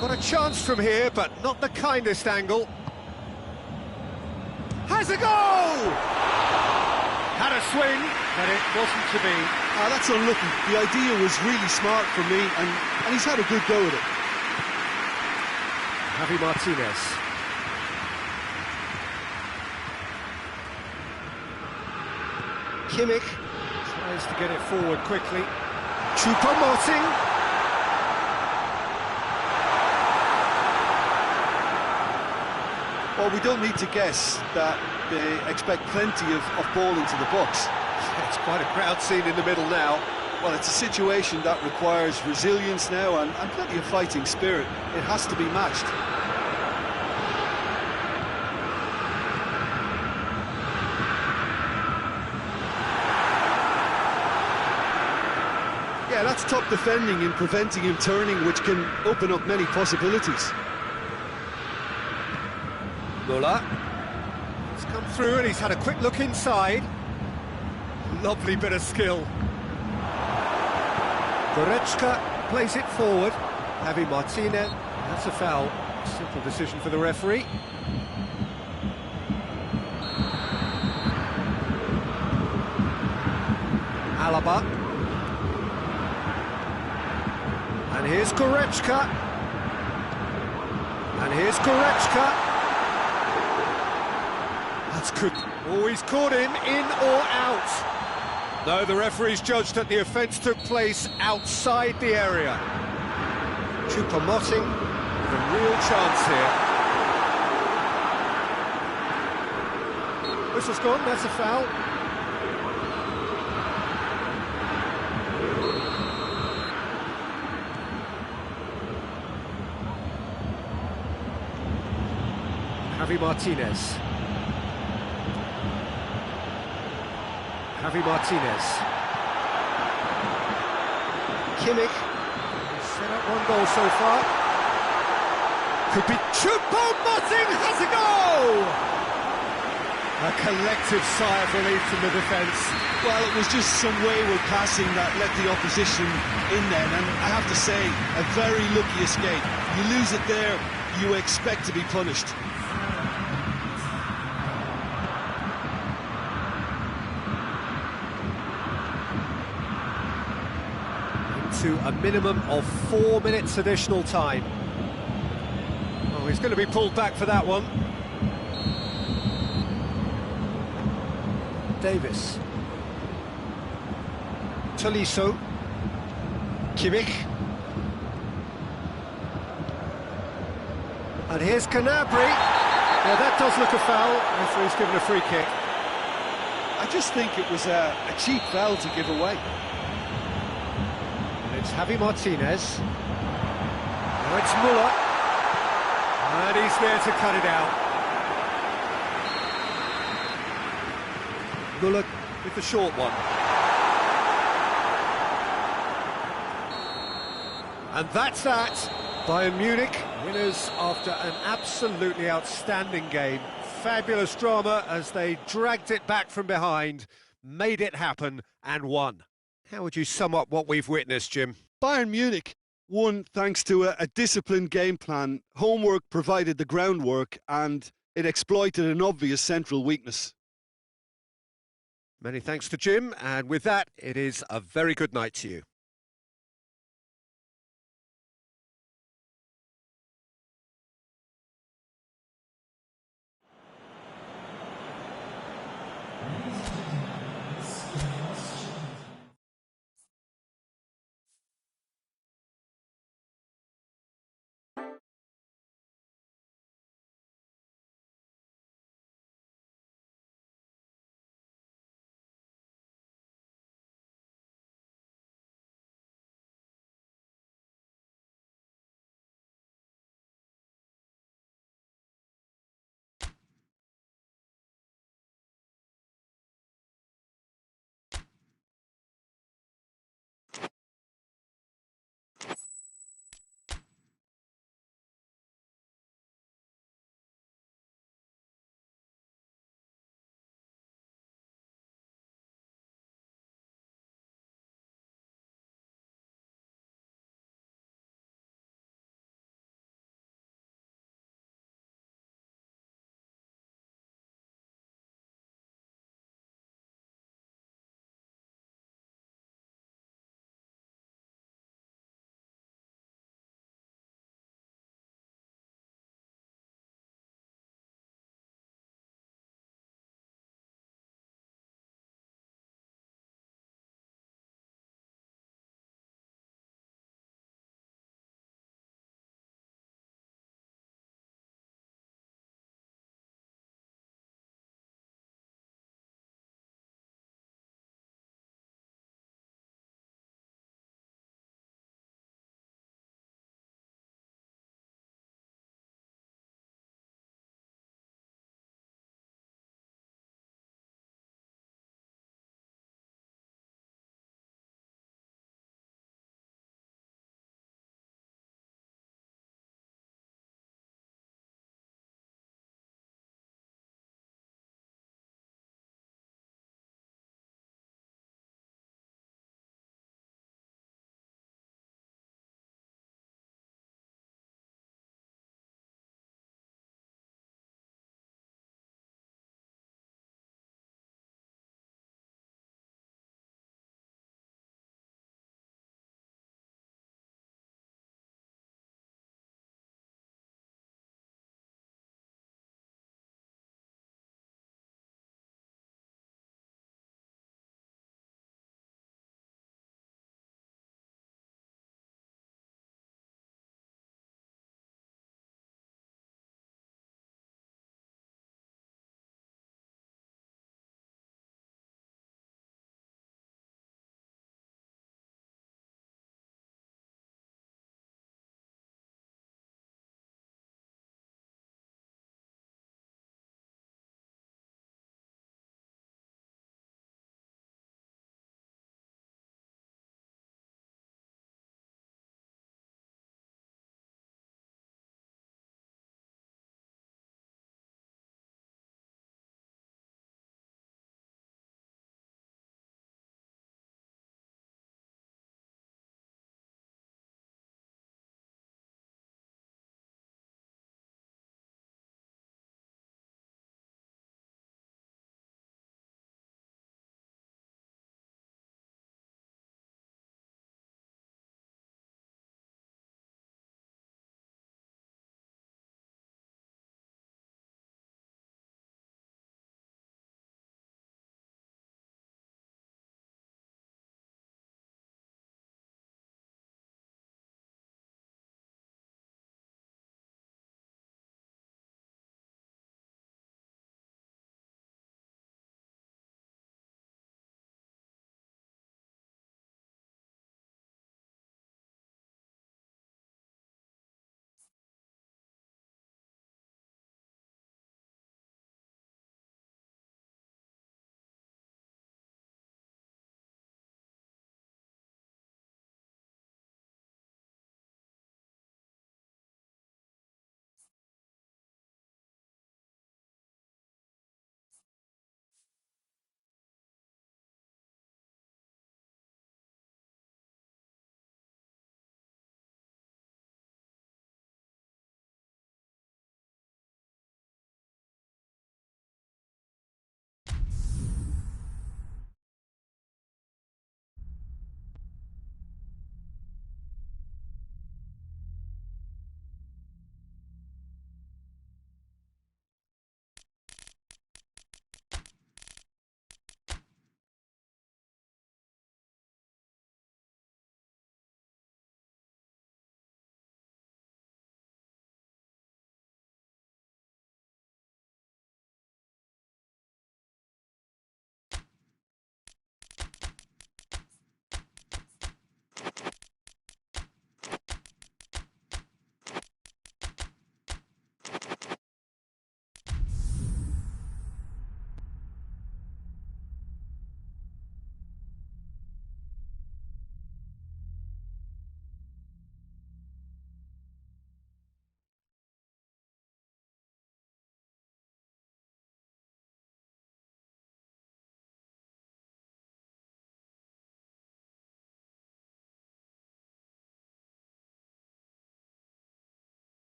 Got a chance from here, but not the kindest angle. Has a goal! Had a swing, but it wasn't to be. That's unlucky. The idea was really smart for me, and he's had a good go at it. Javi Martinez. Kimmich tries to get it forward quickly. Choupo-Moting. Well, we don't need to guess that they expect plenty of ball into the box. It's quite a crowd scene in the middle now. Well, it's a situation that requires resilience now and plenty of fighting spirit. It has to be matched. Yeah, that's top defending in preventing him turning, which can open up many possibilities. Muller. He's come through and he's had a quick look inside. Lovely bit of skill. Goretzka plays it forward. Javi Martinez. That's a foul. Simple decision for the referee. Alaba. And here's Goretzka. And here's Goretzka. That's good. Oh, he's caught him in or out. No, the referee's judged that the offence took place outside the area. Choupo-Moting with a real chance here. Whistle's gone, that's a foul. Javi Martinez. Javi Martinez. Kimmich. He's set up one goal so far. Could be Choupo-Moting has a goal! A collective sigh of relief from the defence. Well, it was just some wayward passing that let the opposition in then, and I have to say, a very lucky escape. You lose it there, you expect to be punished. To a minimum of 4 minutes additional time. Oh, he's going to be pulled back for that one. Davis. Tolisso. Kimmich. And here's Canabry. Now that does look a foul. Referee's given a free kick. I just think it was a cheap foul to give away. It's Javi Martinez. Now it's Muller. And he's there to cut it out. Muller with the short one. And that's that. Bayern Munich, winners after an absolutely outstanding game. Fabulous drama as they dragged it back from behind, made it happen and won. How would you sum up what we've witnessed, Jim? Bayern Munich won thanks to a disciplined game plan. Homework provided the groundwork and it exploited an obvious central weakness. Many thanks to Jim, and with that, it is a very good night to you.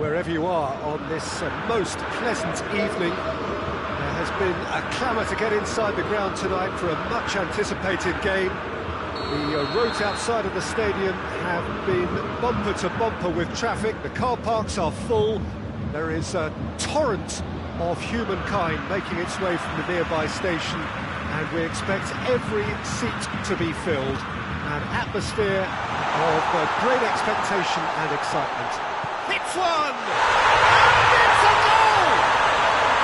wherever you are on this most pleasant evening. There has been a clamour to get inside the ground tonight for a much-anticipated game. The roads outside of the stadium have been bumper to bumper with traffic. The car parks are full. There is a torrent of humankind making its way from the nearby station, and we expect every seat to be filled. An atmosphere of great expectation and excitement. Hits one! And it's a goal!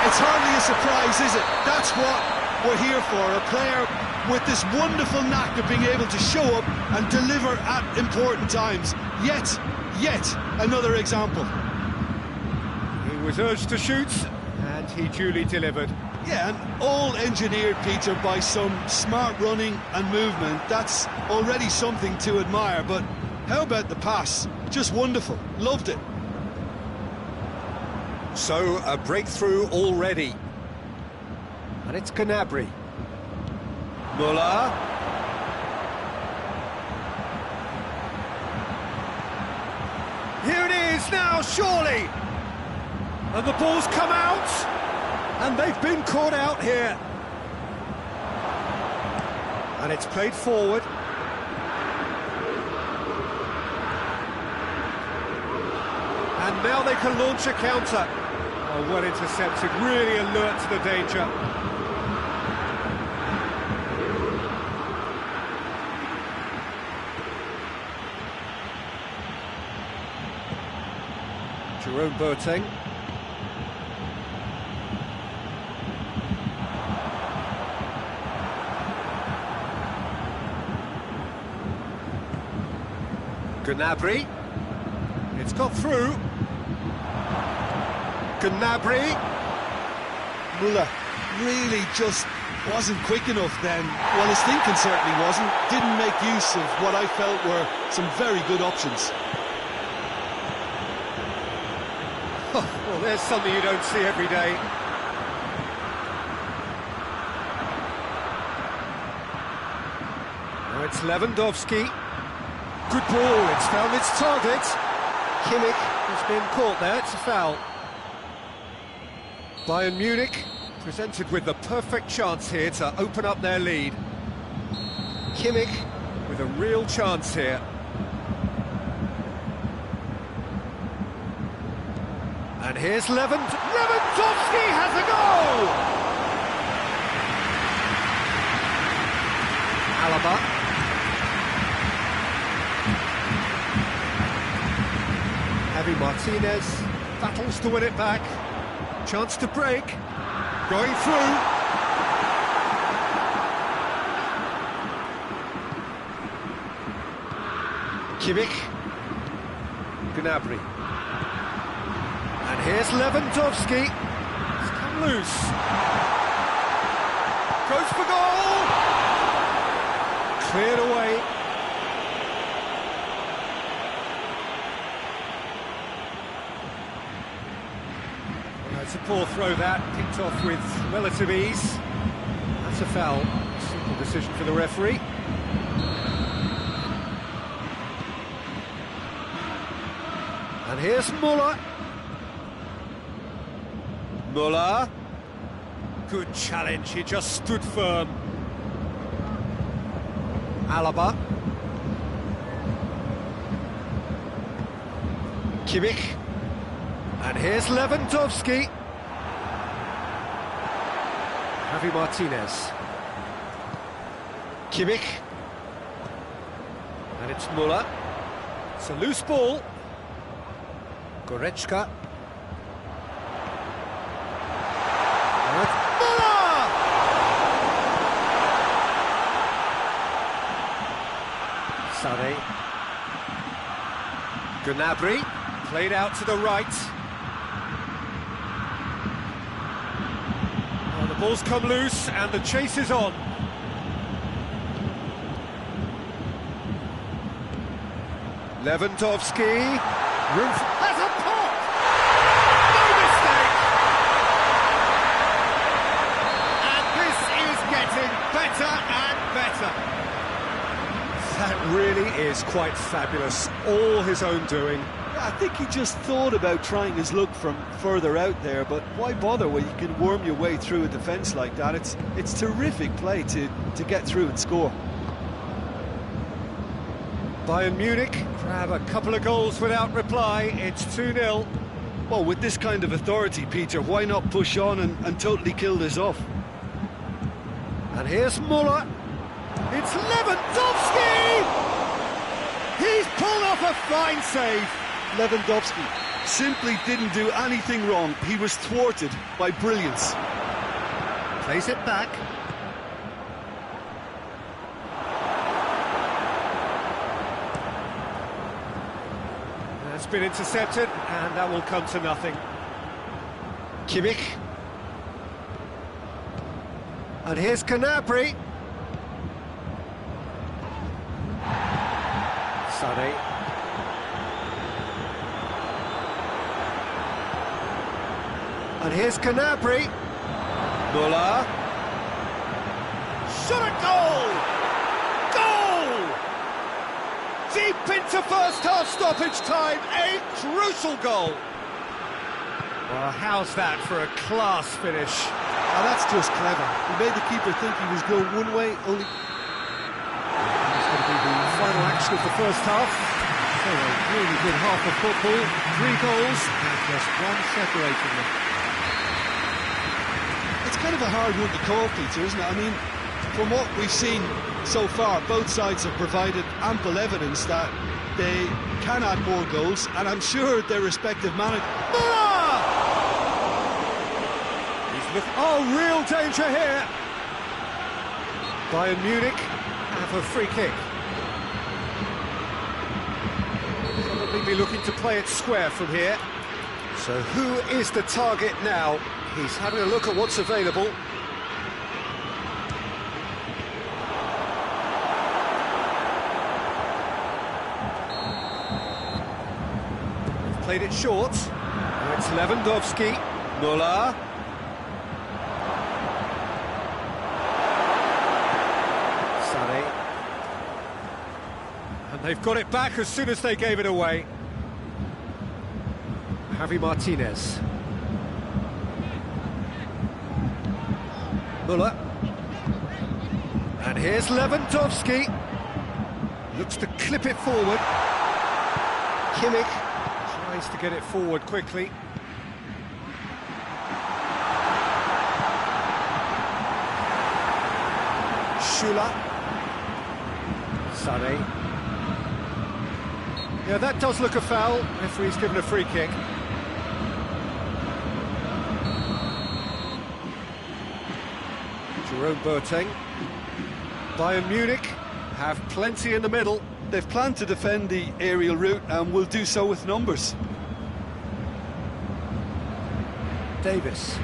It's hardly a surprise, is it? That's what we're here for. A player with this wonderful knack of being able to show up and deliver at important times. Yet another example. He was urged to shoot, and he duly delivered. Yeah, and all engineered, Peter, by some smart running and movement. That's already something to admire, but how about the pass? Just wonderful. Loved it. So, a breakthrough already. And it's Gnabry. Muller. Here it is now, surely! And the ball's come out! And they've been caught out here. And it's played forward. And now they can launch a counter. Oh, well intercepted, really alert to the danger. Jerome Boateng. Gnabry. It's got through. Gnabry. Muller really just wasn't quick enough then. Well, his thinking certainly wasn't. Didn't make use of what I felt were some very good options. Well, there's something you don't see every day. Now it's Lewandowski. Good ball, it's found its target. Kimmich has been caught there, it's a foul. Bayern Munich presented with the perfect chance here to open up their lead. Kimmich with a real chance here. And here's Lewandowski has a goal! Alaba. Javi Martinez battles to win it back. Chance to break. Going through. Kimmich. Gnabry. And here's Lewandowski. It's come loose. Goes for goal! Cleared away. It's a poor throw that, picked off with relative ease. That's a foul. Simple decision for the referee. And here's Muller. Muller. Good challenge, he just stood firm. Alaba. Kimmich. And here's Lewandowski. Javi Martinez. Kimmich. And it's Muller. It's a loose ball. Goretzka. And it's Muller! Sané. Gnabry. Played out to the right. Ball's come loose and the chase is on. Lewandowski. Room for... That's a pop! No mistake! And this is getting better and better. That really is quite fabulous. All his own doing. I think he just thought about trying his luck from further out there, but why bother when you can worm your way through a defence like that? It's terrific play to get through and score. Bayern Munich grab a couple of goals without reply. It's 2-0. Well, with this kind of authority, Peter, why not push on and totally kill this off? And here's Muller. It's Lewandowski! He's pulled off a fine save. Lewandowski simply didn't do anything wrong. He was thwarted by brilliance. Plays it back. That's been intercepted, and that will come to nothing. Kimmich. And here's Gnabry. Sané. And here's Gnabry. Muller. Shot a goal! Goal! Deep into first half stoppage time, a crucial goal. Well, how's that for a class finish? Now that's just clever. He made the keeper think he was going one way, only... That's going to be the final action of the first half. So a really good half of football, 3 goals and just one separating them. It's kind of a hard one to call, Peter, isn't it? I mean, from what we've seen so far, both sides have provided ample evidence that they can add more goals, and I'm sure their respective managers... Oh, real danger here. Bayern Munich have a free kick. Probably be looking to play it square from here. So who is the target now? He's having a look at what's available. They've played it short. Now it's Lewandowski. Muller. And they've got it back as soon as they gave it away. Javi Martinez. Muller. And here's Lewandowski. Looks to clip it forward. Kimmich tries to get it forward quickly. Schüller. Sané. Yeah, that does look a foul. Referee's given a free kick. Jerome Boateng. Bayern Munich have plenty in the middle. They've planned to defend the aerial route and will do so with numbers. Davis.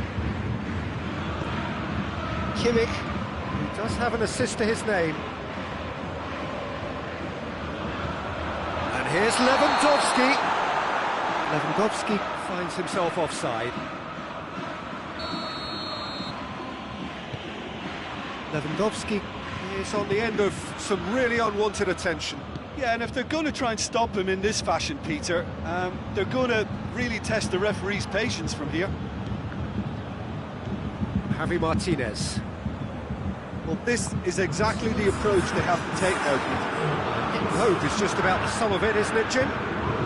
Kimmich, who does have an assist to his name. And here's Lewandowski. Lewandowski finds himself offside. Lewandowski is on the end of some really unwanted attention. Yeah, and if they're going to try and stop him in this fashion, Peter, they're going to really test the referee's patience from here. Javi Martinez. Well, this is exactly the approach they have to take now, Peter. Hope is just about the sum of it, isn't it, Jim?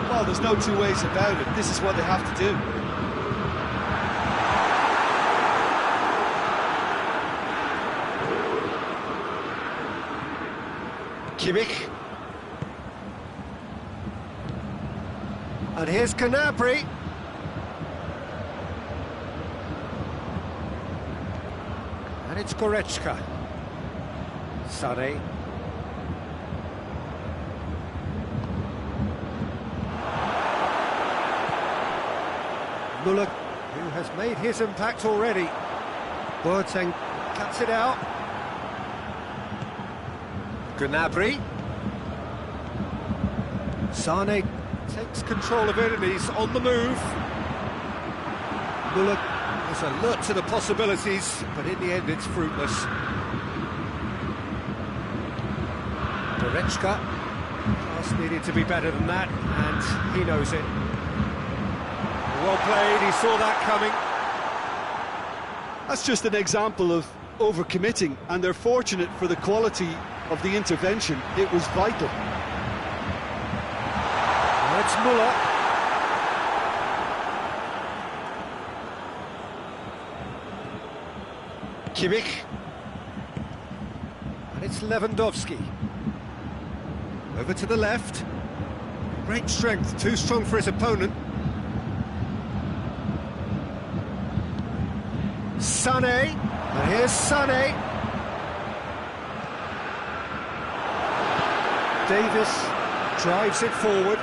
Well, there's no two ways about it. This is what they have to do. Kimmich. And here's Gnabry. And it's Goretzka. Sané. Muller, who has made his impact already. Boateng cuts it out. Gnabry. Sané takes control of it and he's on the move. Muller is alert to the possibilities, but in the end it's fruitless. Goretzka. Pass needed to be better than that, and he knows it. Well played, he saw that coming. That's just an example of overcommitting, and they're fortunate for the quality of the intervention. It was vital. That's Muller. Kimmich. And it's Lewandowski. Over to the left. Great strength, too strong for his opponent. Sané. And here's Sané. Davis drives it forward.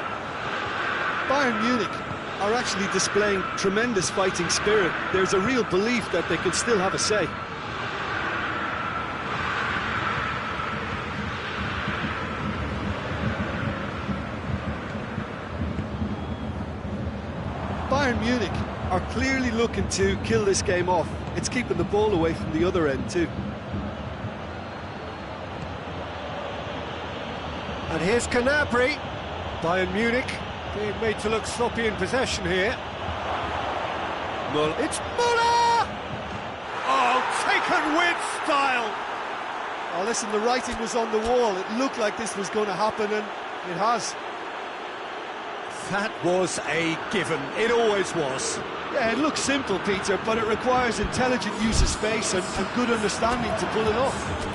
Bayern Munich are actually displaying tremendous fighting spirit. There's a real belief that they can still have a say. Bayern Munich are clearly looking to kill this game off. It's keeping the ball away from the other end too. And here's Gnabry. Bayern Munich being made to look sloppy in possession here. Muller. It's Muller! Oh, taken with style! Oh, listen, the writing was on the wall. It looked like this was going to happen, and it has. That was a given. It always was. Yeah, it looks simple, Peter, but it requires intelligent use of space and good understanding to pull it off.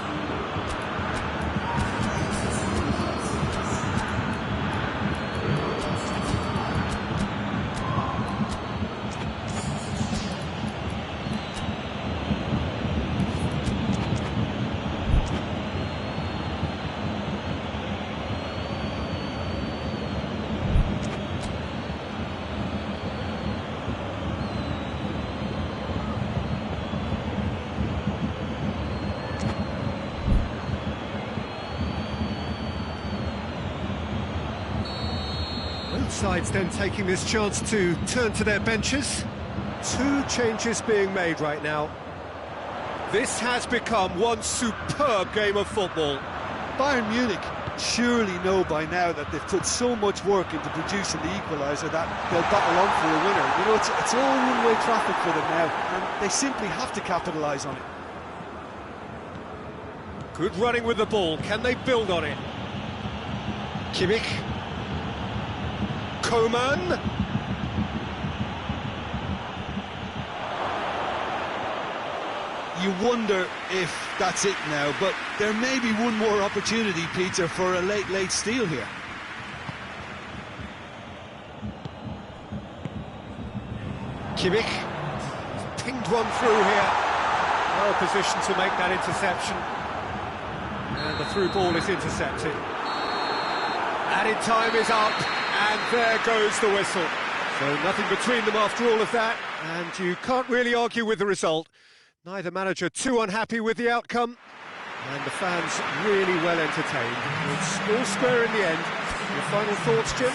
Both sides then taking this chance to turn to their benches. Two changes being made right now. This has become one superb game of football. Bayern Munich surely know by now that they've put so much work into producing the equaliser that they'll battle on for a winner. You know, it's all one-way traffic for them now, and they simply have to capitalise on it. Good running with the ball. Can they build on it? Kimmich. Coman. You wonder if that's it now, but there may be one more opportunity, Peter, for a late steal here. Kimmich. Pinged one through here. Well positioned to make that interception. And the through ball is intercepted. Added time is up, and there goes the whistle. So nothing between them after all of that, and you can't really argue with the result. Neither manager too unhappy with the outcome, and the fans really well entertained. It's all square in the end. Your final thoughts, Jim?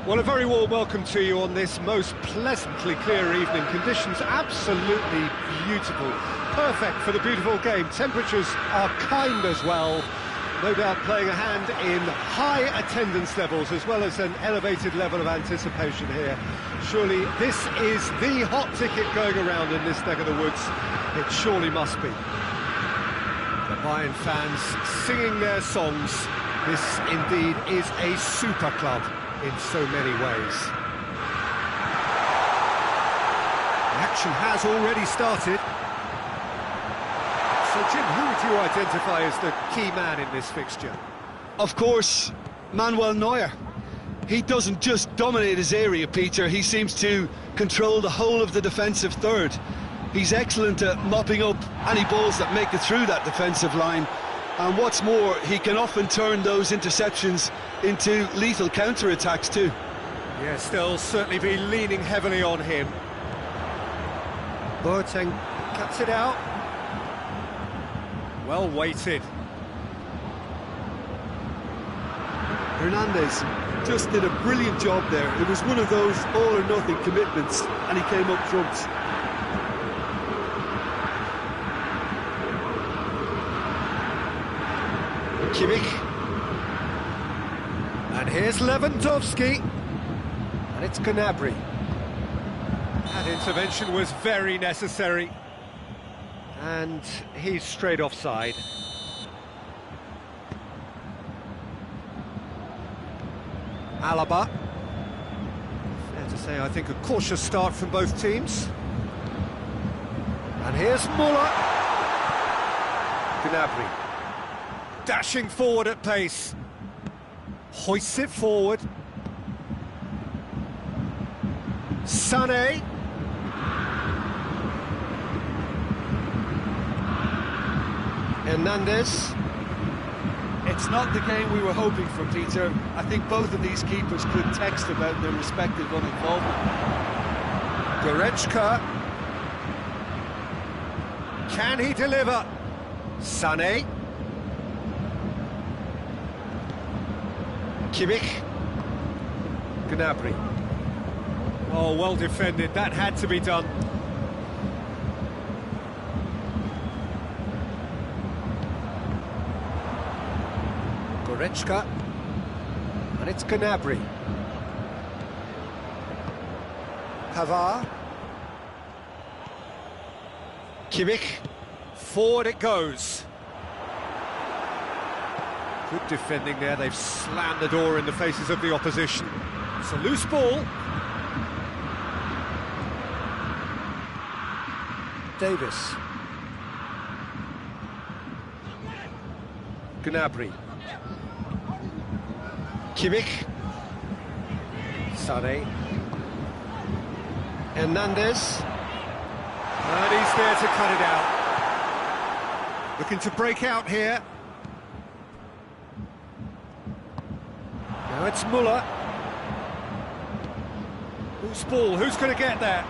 Well, a very warm welcome to you on this most pleasantly clear evening. Conditions absolutely beautiful. Perfect for the beautiful game. Temperatures are kind as well. No doubt playing a hand in high attendance levels as well as an elevated level of anticipation here. Surely this is the hot ticket going around in this neck of the woods. It surely must be. The Bayern fans singing their songs. This indeed is a super club in so many ways. The action has already started. So, Jim, who would you identify as the key man in this fixture? Of course, Manuel Neuer. He doesn't just dominate his area, Peter. He seems to control the whole of the defensive third. He's excellent at mopping up any balls that make it through that defensive line. And what's more, he can often turn those interceptions into lethal counter-attacks too. Yes, they'll certainly be leaning heavily on him. Boateng cuts it out. Well weighted. Hernandez just did a brilliant job there. It was one of those all-or-nothing commitments, and he came up trumps. Kimmich. And here's Lewandowski. And it's Gnabry. That intervention was very necessary. And he's straight offside. Alaba. Fair to say, I think, a cautious start from both teams. And here's Muller. Gnabry. Dashing forward at pace. Hoists it forward. Sané. Hernandez. It's not the game we were hoping for, Peter. I think both of these keepers could text about their respective uninvolvement. Goretzka. Can he deliver? Sané. Kimmich. Gnabry. Oh, well defended. That had to be done. Goretzka. And it's Gnabry. Pavard. Kimmich. Forward it goes. Good defending there. They've slammed the door in the faces of the opposition. It's a loose ball. Davis. Gnabry. Kimmich. Sané. Hernandez. And he's there to cut it out. Looking to break out here. Now it's Muller. Who's ball? Who's going to get there?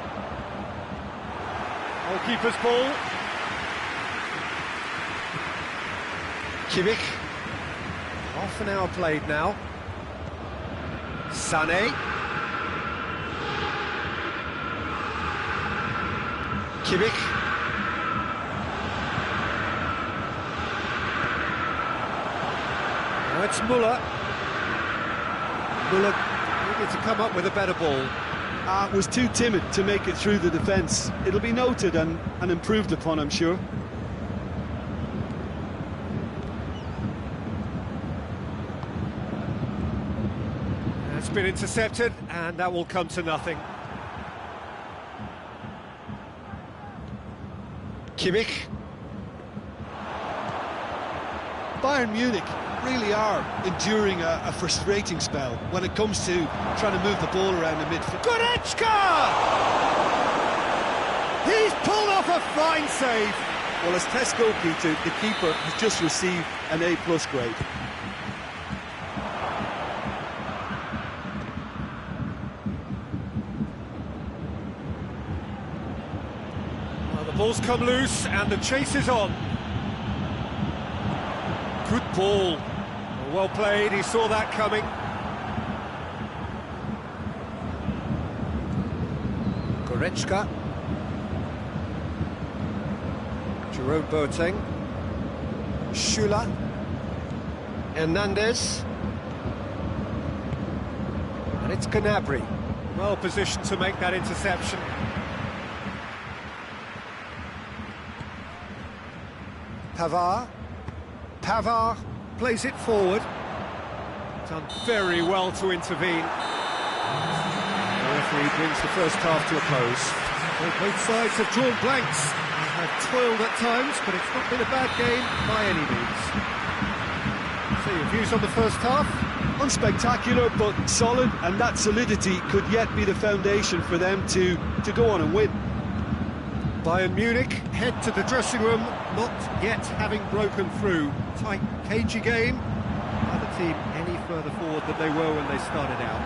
Goalkeeper's ball. Kimmich. Half an hour played now. Sané. Kimmich. Now it's Muller. Muller needed to come up with a better ball. Was too timid to make it through the defence. It'll be noted and improved upon, I'm sure. It's been intercepted, and that will come to nothing. Kimmich. Bayern Munich really are enduring a frustrating spell when it comes to trying to move the ball around the midfield. Goretzka! He's pulled off a fine save. Well, as test goalkeeper, the keeper has just received an A+ grade. Well, the ball's come loose and the chase is on. Good ball. Well played, he saw that coming. Goretzka. Jerome Boateng. Schüller. Hernandez. And it's Gnabry. Well positioned to make that interception. Pavard plays it forward. Done very well to intervene. The referee brings the first half to a close. Well, both sides have drawn blanks and have toiled at times, but it's not been a bad game by any means. So your views on the first half? Unspectacular, but solid, and that solidity could yet be the foundation for them to go on and win. Bayern Munich head to the dressing room, not yet having broken through. Tight, cagey game. Neither team any further forward than they were when they started out.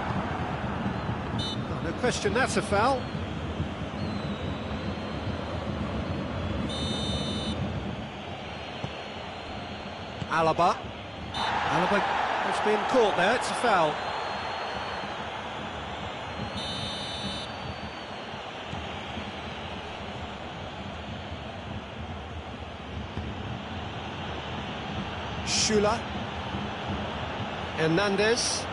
Oh, no question, that's a foul. Alaba has been caught there, it's a foul. Schüller. Hernandez.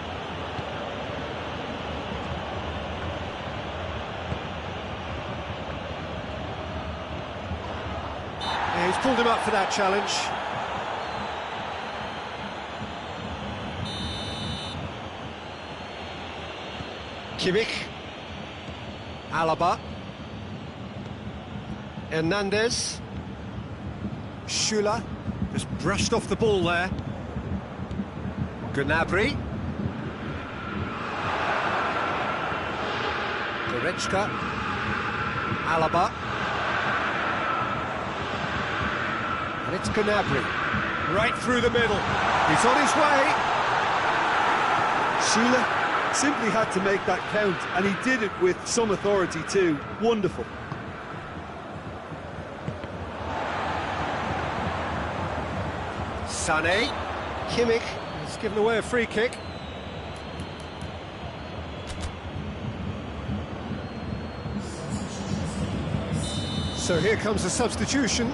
Yeah, he's pulled him up for that challenge. Kimmich. Alaba. Hernandez. Schüller. Just brushed off the ball there. Gnabry. Goretzka. Alaba. And it's Gnabry. Right through the middle. He's on his way. Schüller simply had to make that count, and he did it with some authority too. Wonderful. Sané. Kimmich has given away a free kick. So here comes a substitution.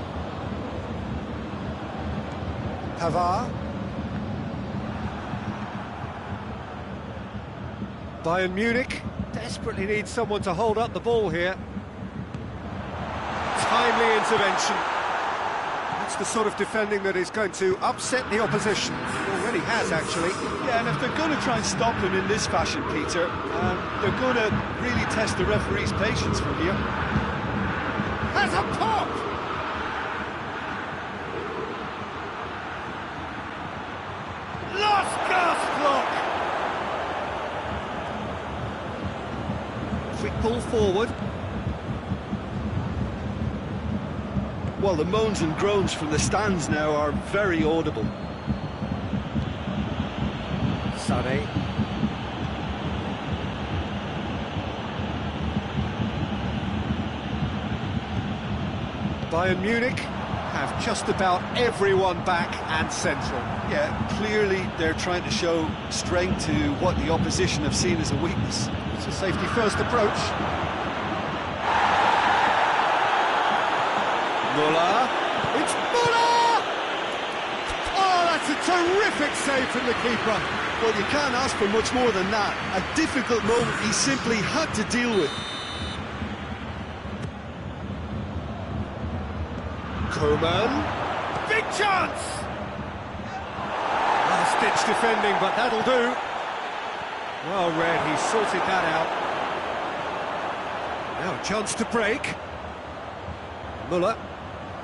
Pavard. Bayern Munich desperately needs someone to hold up the ball here. Timely intervention. That's the sort of defending that is going to upset the opposition. It already has, actually. Yeah, and if they're going to try and stop him in this fashion, Peter, they're going to really test the referee's patience from here. Has a pop! Lost gas block! Quick ball forward. Well, the moans and groans from the stands now are very audible. Sané. Bayern Munich have just about everyone back and central. Yeah, clearly they're trying to show strength to what the opposition have seen as a weakness. It's a safety-first approach. Müller. It's Müller! Oh, that's a terrific save from the keeper. Well, you can't ask for much more than that. A difficult moment he simply had to deal with. Coman. Big chance! Last-ditch defending, but that'll do. Well read, he sorted that out. Now a chance to break. Müller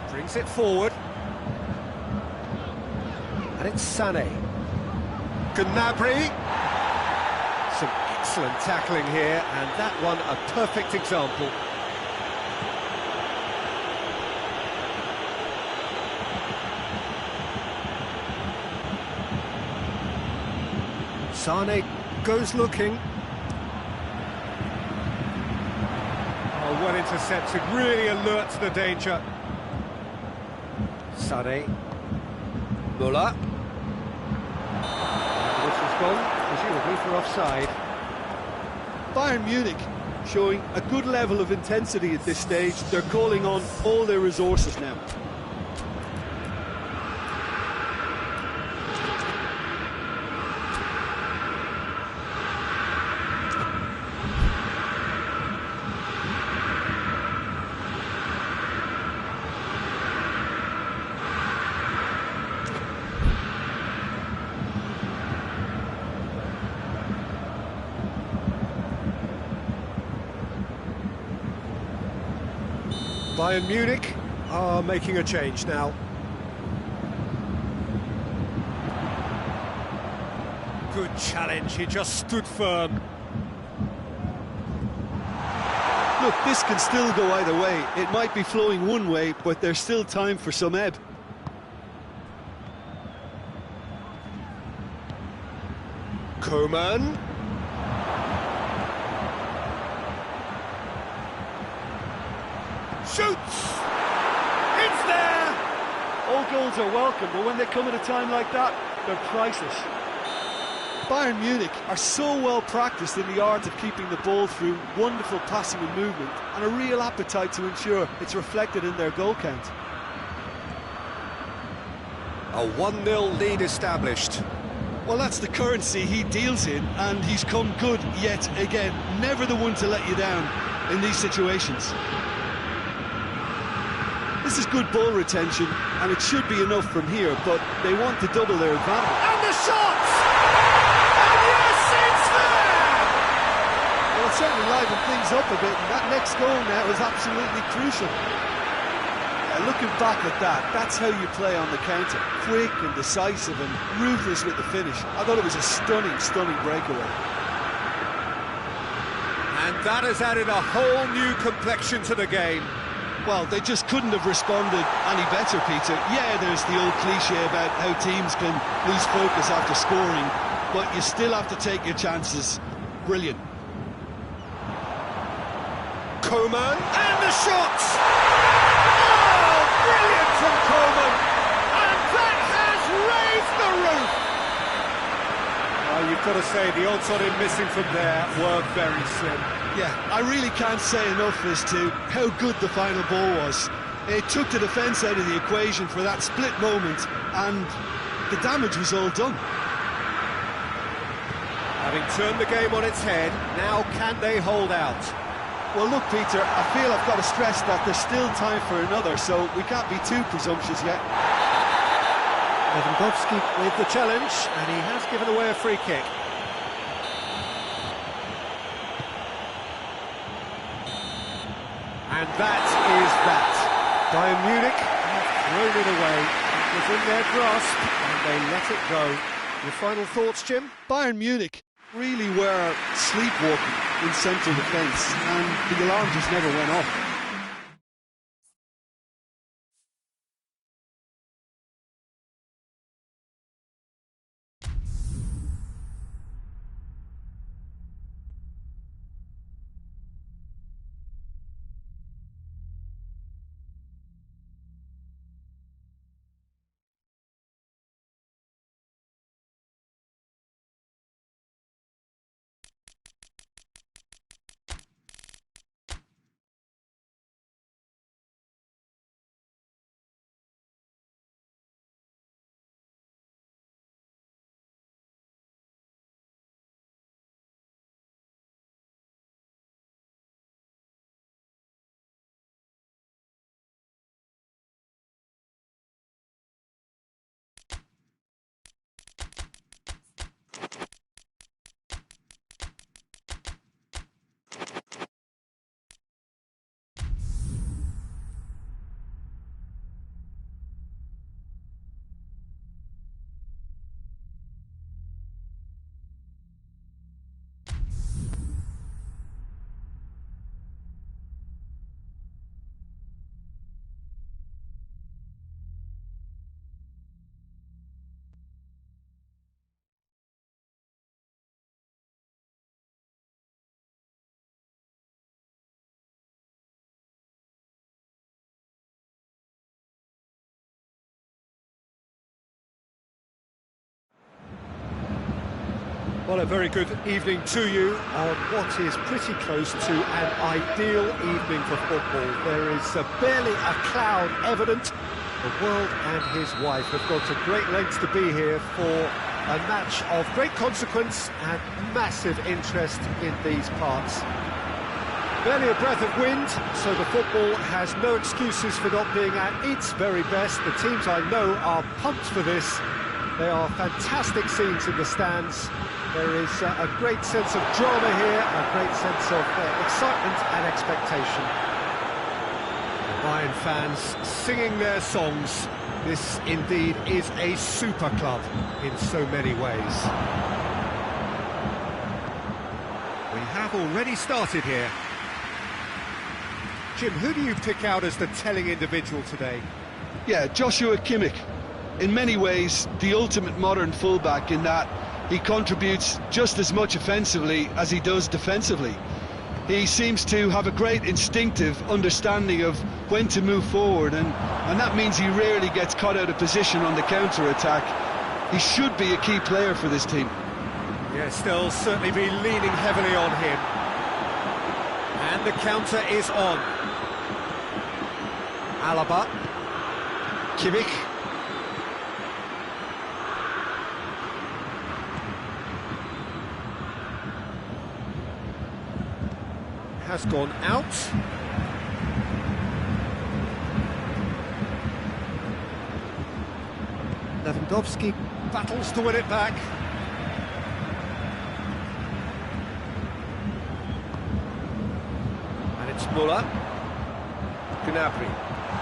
brings it forward. And it's Sané. Gnabry. Some excellent tackling here, and that one a perfect example. Sané goes looking. Oh, well intercepted, really alert to the danger. Sané. Müller. This was gone, presumably for offside. Bayern Munich showing a good level of intensity at this stage. They're calling on all their resources now. Bayern Munich are making a change now. Good challenge, he just stood firm. Look, this can still go either way. It might be flowing one way, but there's still time for some ebb. Coman. Shoots! It's there! All goals are welcome, but when they come at a time like that, they're priceless. Bayern Munich are so well practiced in the art of keeping the ball through wonderful passing and movement, and a real appetite to ensure it's reflected in their goal count. A 1-0 lead established. Well, that's the currency he deals in, and he's come good yet again. Never the one to let you down in these situations. This is good ball retention, and it should be enough from here, but they want to double their advantage. And the shot! And yes, it's there! Well, it certainly livened things up a bit, and that next goal now is absolutely crucial. Yeah, looking back at that, that's how you play on the counter. Quick and decisive and ruthless with the finish. I thought it was a stunning, stunning breakaway. And that has added a whole new complexion to the game. Well, they just couldn't have responded any better, Peter. Yeah, there's the old cliche about how teams can lose focus after scoring, but you still have to take your chances. Brilliant. Coman, and the shot! Oh, brilliant from Coman! And that has raised the roof! Well, you've got to say, the odds on him missing from there were very slim. Yeah, I really can't say enough as to how good the final ball was. It took the defence out of the equation for that split moment, and the damage was all done. Having turned the game on its head, now can they hold out? Well, look, Peter, I feel I've got to stress that there's still time for another, so we can't be too presumptuous yet. Lewandowski with the challenge, and he has given away a free kick. And that is that. Bayern Munich have thrown it away. It was in their grasp, and they let it go. Your final thoughts, Jim? Bayern Munich really were sleepwalking in central defence, and the alarm just never went off. Well, a very good evening to you on what is pretty close to an ideal evening for football. There is barely a cloud evident. The world and his wife have gone to great lengths to be here for a match of great consequence and massive interest in these parts. Barely a breath of wind, so the football has no excuses for not being at its very best. The teams I know are pumped for this. They are fantastic scenes in the stands. There is a great sense of drama here, a great sense of excitement and expectation. Bayern fans singing their songs. This indeed is a super club in so many ways. We have already started here. Jim, who do you pick out as the telling individual today? Yeah, Joshua Kimmich. In many ways, the ultimate modern fullback in that he contributes just as much offensively as he does defensively. He seems to have a great instinctive understanding of when to move forward, and that means he rarely gets caught out of position on the counter-attack. He should be a key player for this team. Yes, they'll certainly be leaning heavily on him. And the counter is on. Alaba. Kimmich. Has gone out. Lewandowski battles to win it back. And it's Müller. Gnabry.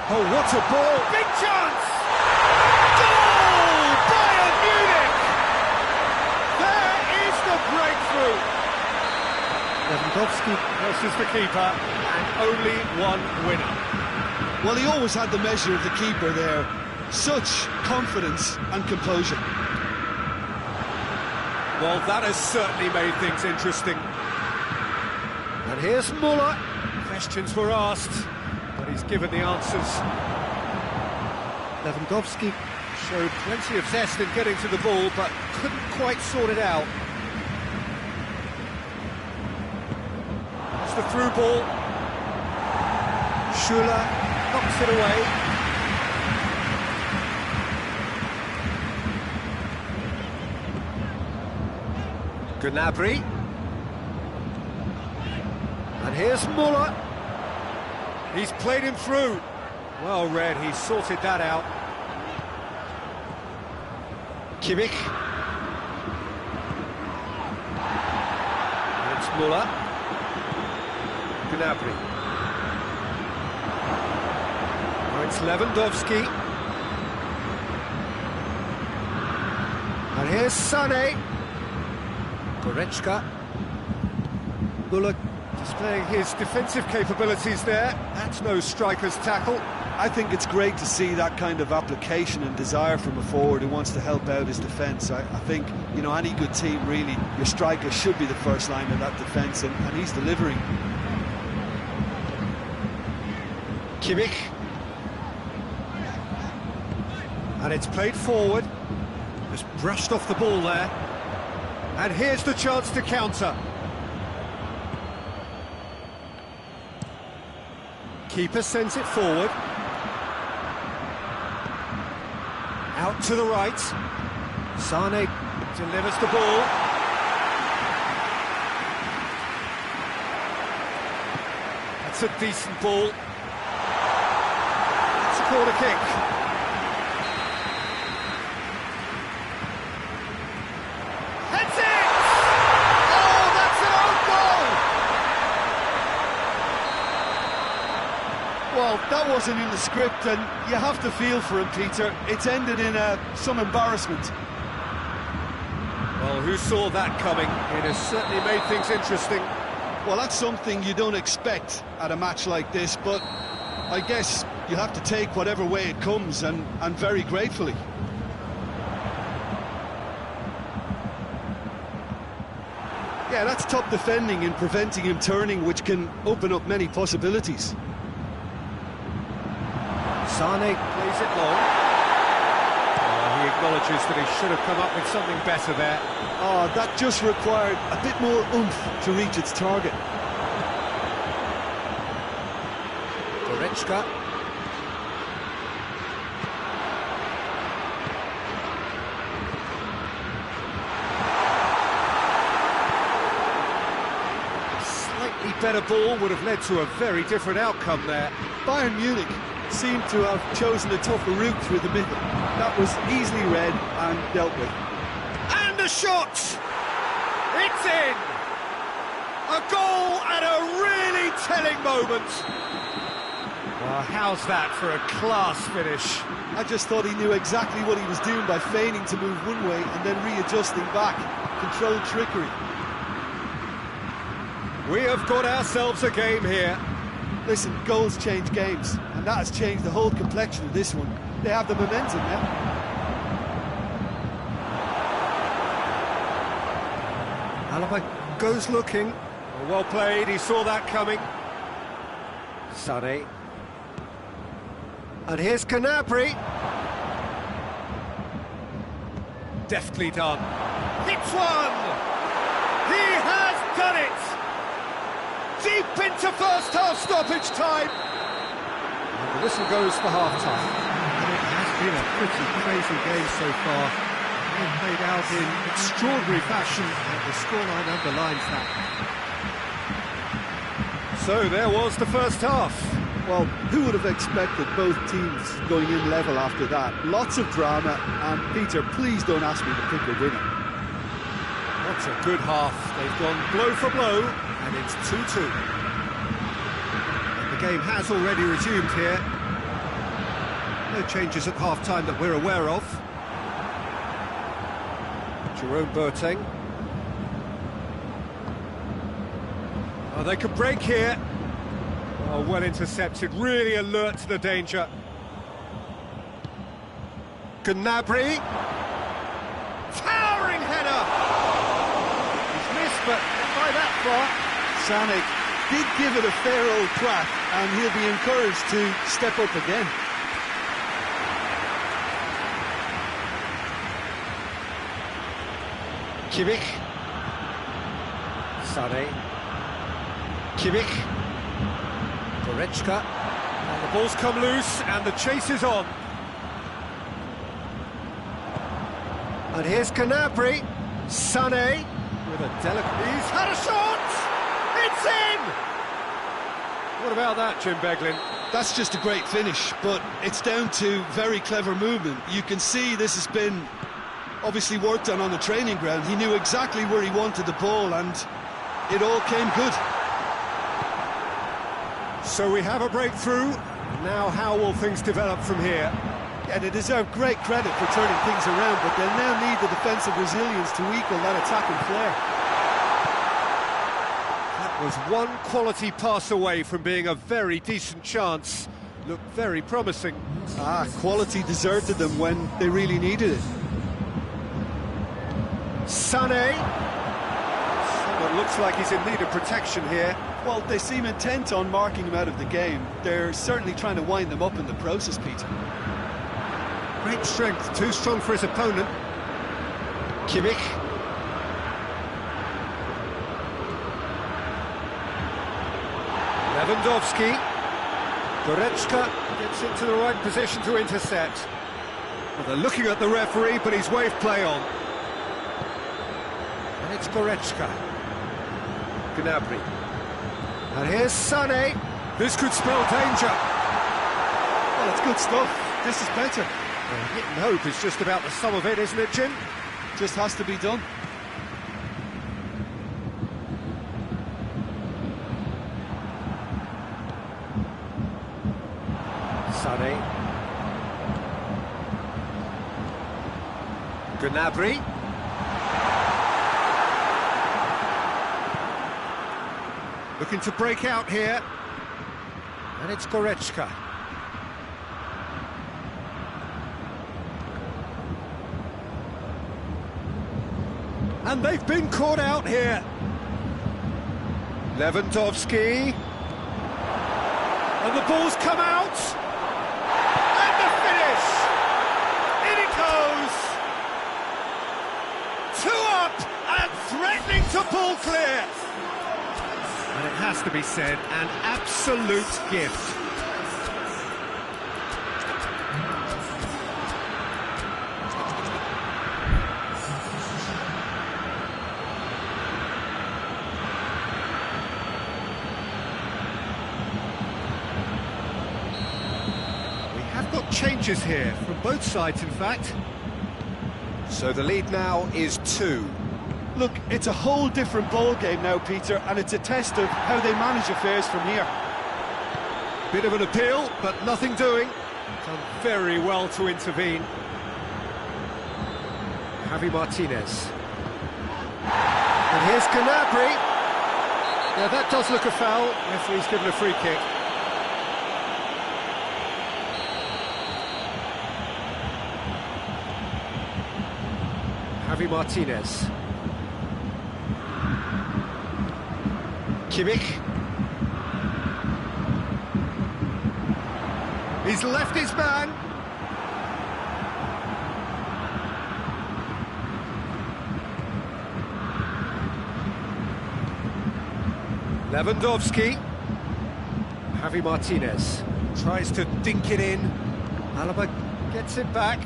Oh, what a ball! Big chance! Goal! Bayern Munich! There is the breakthrough! Lewandowski versus the keeper, and only one winner. Well, he always had the measure of the keeper there. Such confidence and composure. Well, that has certainly made things interesting. And here's Müller. Questions were asked, but he's given the answers. Lewandowski showed plenty of zest in getting to the ball, but couldn't quite sort it out. The through ball. Schuler knocks it away. Gnabry. And here's Müller. He's played him through. Well read, he sorted that out. Kimmich. And it's Müller. Gnabry. Now it's Lewandowski. And here's Sané. Goretzka. Müller displaying his defensive capabilities there. That's no striker's tackle. I think it's great to see that kind of application and desire from a forward who wants to help out his defence. I think, you know, any good team, really, your striker should be the first line of that defence, and he's delivering. Kimmich. And it's played forward. Just brushed off the ball there. And here's the chance to counter. Keeper sends it forward. Out to the right. Sané delivers the ball. That's a decent ball. Corner kick. Heads it! Oh, that's an own goal! Well, that wasn't in the script, and you have to feel for him, Peter. It's ended in some embarrassment. Well, who saw that coming? It has certainly made things interesting. Well, that's something you don't expect at a match like this, but I guess you have to take whatever way it comes, and very gratefully. Yeah, that's top defending and preventing him turning, which can open up many possibilities. Sané plays it long. Oh, he acknowledges that he should have come up with something better there. Oh, that just required a bit more oomph to reach its target. Goretzka. Slightly better ball would have led to a very different outcome there. Bayern Munich seemed to have chosen a tougher route through the middle. That was easily read and dealt with. And a shot! It's in! A goal at a really telling moment. Well, how's that for a class finish? I just thought he knew exactly what he was doing by feigning to move one way and then readjusting back. Controlled trickery. We have got ourselves a game here. Listen, goals change games, and that has changed the whole complexion of this one. They have the momentum now. Alaba goes looking. Well played, he saw that coming. Sané. And here's Gnabry. Deftly done. Hits one! He has done it! Deep into first-half stoppage time. And the whistle goes for half-time. And it has been a pretty crazy game so far. All played out in extraordinary fashion, and the scoreline underlines that. So there was the first half. Well, who would have expected both teams going in level after that? Lots of drama, and Peter, please don't ask me to pick a winner. What a good half. They've gone blow for blow, and it's 2-2. And the game has already resumed here. No changes at half-time that we're aware of. Jerome Boateng. Oh, they could break here. Oh, well intercepted, really alert to the danger. Gnabry. Towering header! He's missed, but not by that far. Sané did give it a fair old crack, and he'll be encouraged to step up again. Kimmich. Sané. Kimmich. Goretzka. And the ball's come loose, and the chase is on. And here's Gnabry. Sané. With a delicate... He's had a shot! It's in! What about that, Jim Beglin? That's just a great finish, but it's down to very clever movement. You can see this has been obviously worked on the training ground. He knew exactly where he wanted the ball, and it all came good. So we have a breakthrough. Now how will things develop from here? Yeah, they deserve great credit for turning things around, but they'll now need the defensive resilience to equal that attacking flair. That was one quality pass away from being a very decent chance. Looked very promising. Quality deserted them when they really needed it. Sané. Someone looks like he's in need of protection here. Well, they seem intent on marking him out of the game. They're certainly trying to wind them up in the process, Peter. Great strength, too strong for his opponent. Kimmich. Lewandowski. Goretzka gets into the right position to intercept. Well, they're looking at the referee, but he's waved play on. And it's Goretzka. Gnabry. And here's Sané. This could spell danger. Well, it's good stuff. This is better. Well, hit and hope is just about the sum of it, isn't it, Jim? Just has to be done. Sané. Gnabry. Looking to break out here. And it's Goretzka. And they've been caught out here. Lewandowski. And the ball's come out. And the finish! In it goes! has to be said, an absolute gift. Changes here from both sides, in fact. So the lead now is 2. Look, it's a whole different ball game now, Peter, and it's a test of how they manage affairs from here. Bit of an appeal, but nothing doing. Done very well to intervene. Javi Martinez. And here's Gnabry. Now that does look a foul. Referee's given a free kick. Javi Martinez. Kimmich. He's left his man. Lewandowski. Javi Martinez tries to dink it in. Alaba gets it back.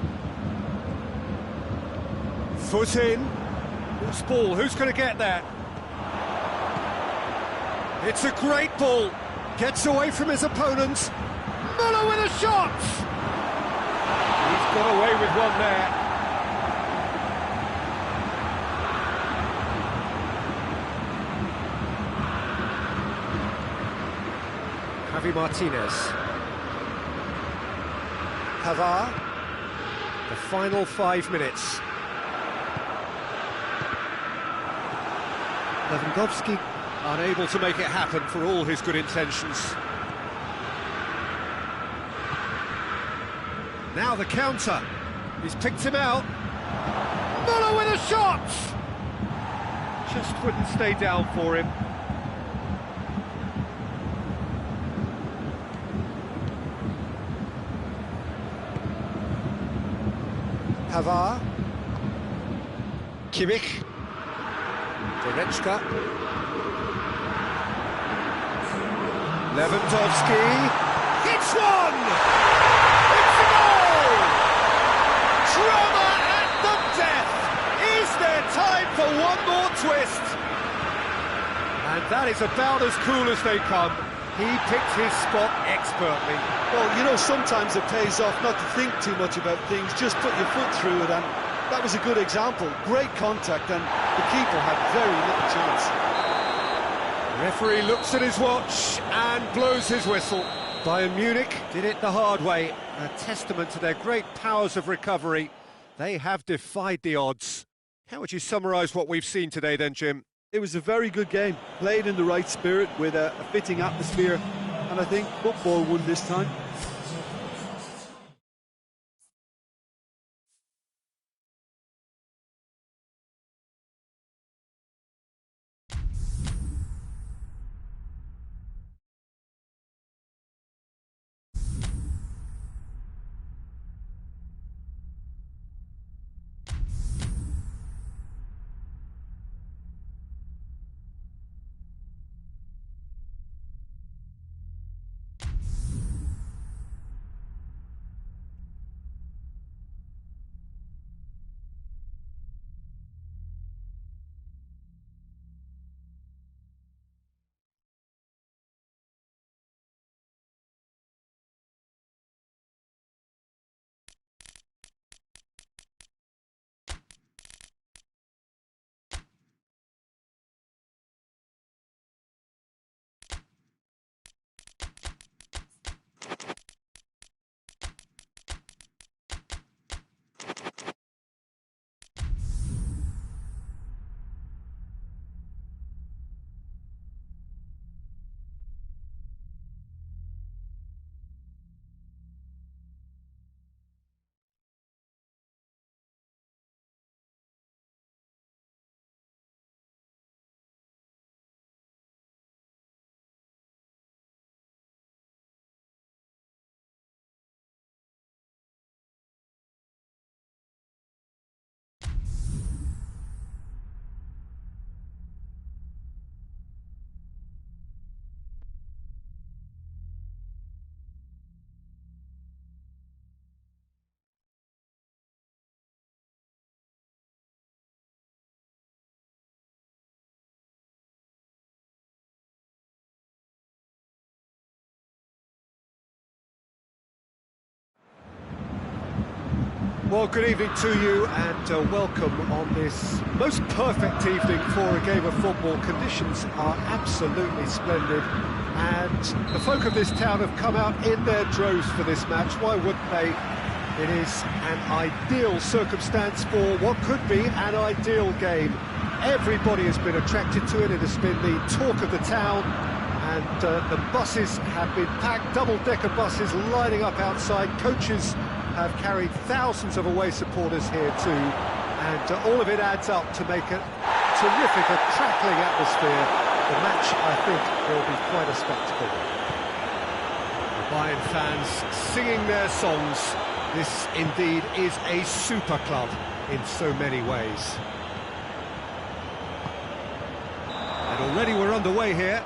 Foot in. Loose ball, who's going to get that? It's a great ball. Gets away from his opponents. Muller with a shot! He's got away with one there. Javi Martinez. Pavard. The final 5 minutes. Lewandowski unable to make it happen for all his good intentions. Now the counter. He's picked him out. Muller with a shot! Just wouldn't stay down for him. Pavard. Kimmich. Goretzka. Lewandowski hits one! It's a goal! Drama at the death! Is there time for one more twist? And that is about as cool as they come. He picked his spot expertly. Well, you know, sometimes it pays off not to think too much about things, just put your foot through it, and that was a good example. Great contact, and the keeper had very little chance. The referee looks at his watch and blows his whistle. Bayern Munich did it the hard way, a testament to their great powers of recovery. They have defied the odds. How would you summarise what we've seen today then, Jim? It was a very good game, played in the right spirit with a fitting atmosphere, and I think football won this time. Well, good evening to you and welcome on this most perfect evening for a game of football. Conditions are absolutely splendid and the folk of this town have come out in their droves for this match. Why wouldn't they? It is an ideal circumstance for what could be an ideal game. Everybody has been attracted to it. It has been the talk of the town, and the buses have been packed, double-decker buses lining up outside. Coaches have carried thousands of away supporters here too, and all of it adds up to make a terrific, crackling atmosphere. The match, I think, will be quite a spectacle. The Bayern fans singing their songs. This indeed is a super club in so many ways. And already we're underway here.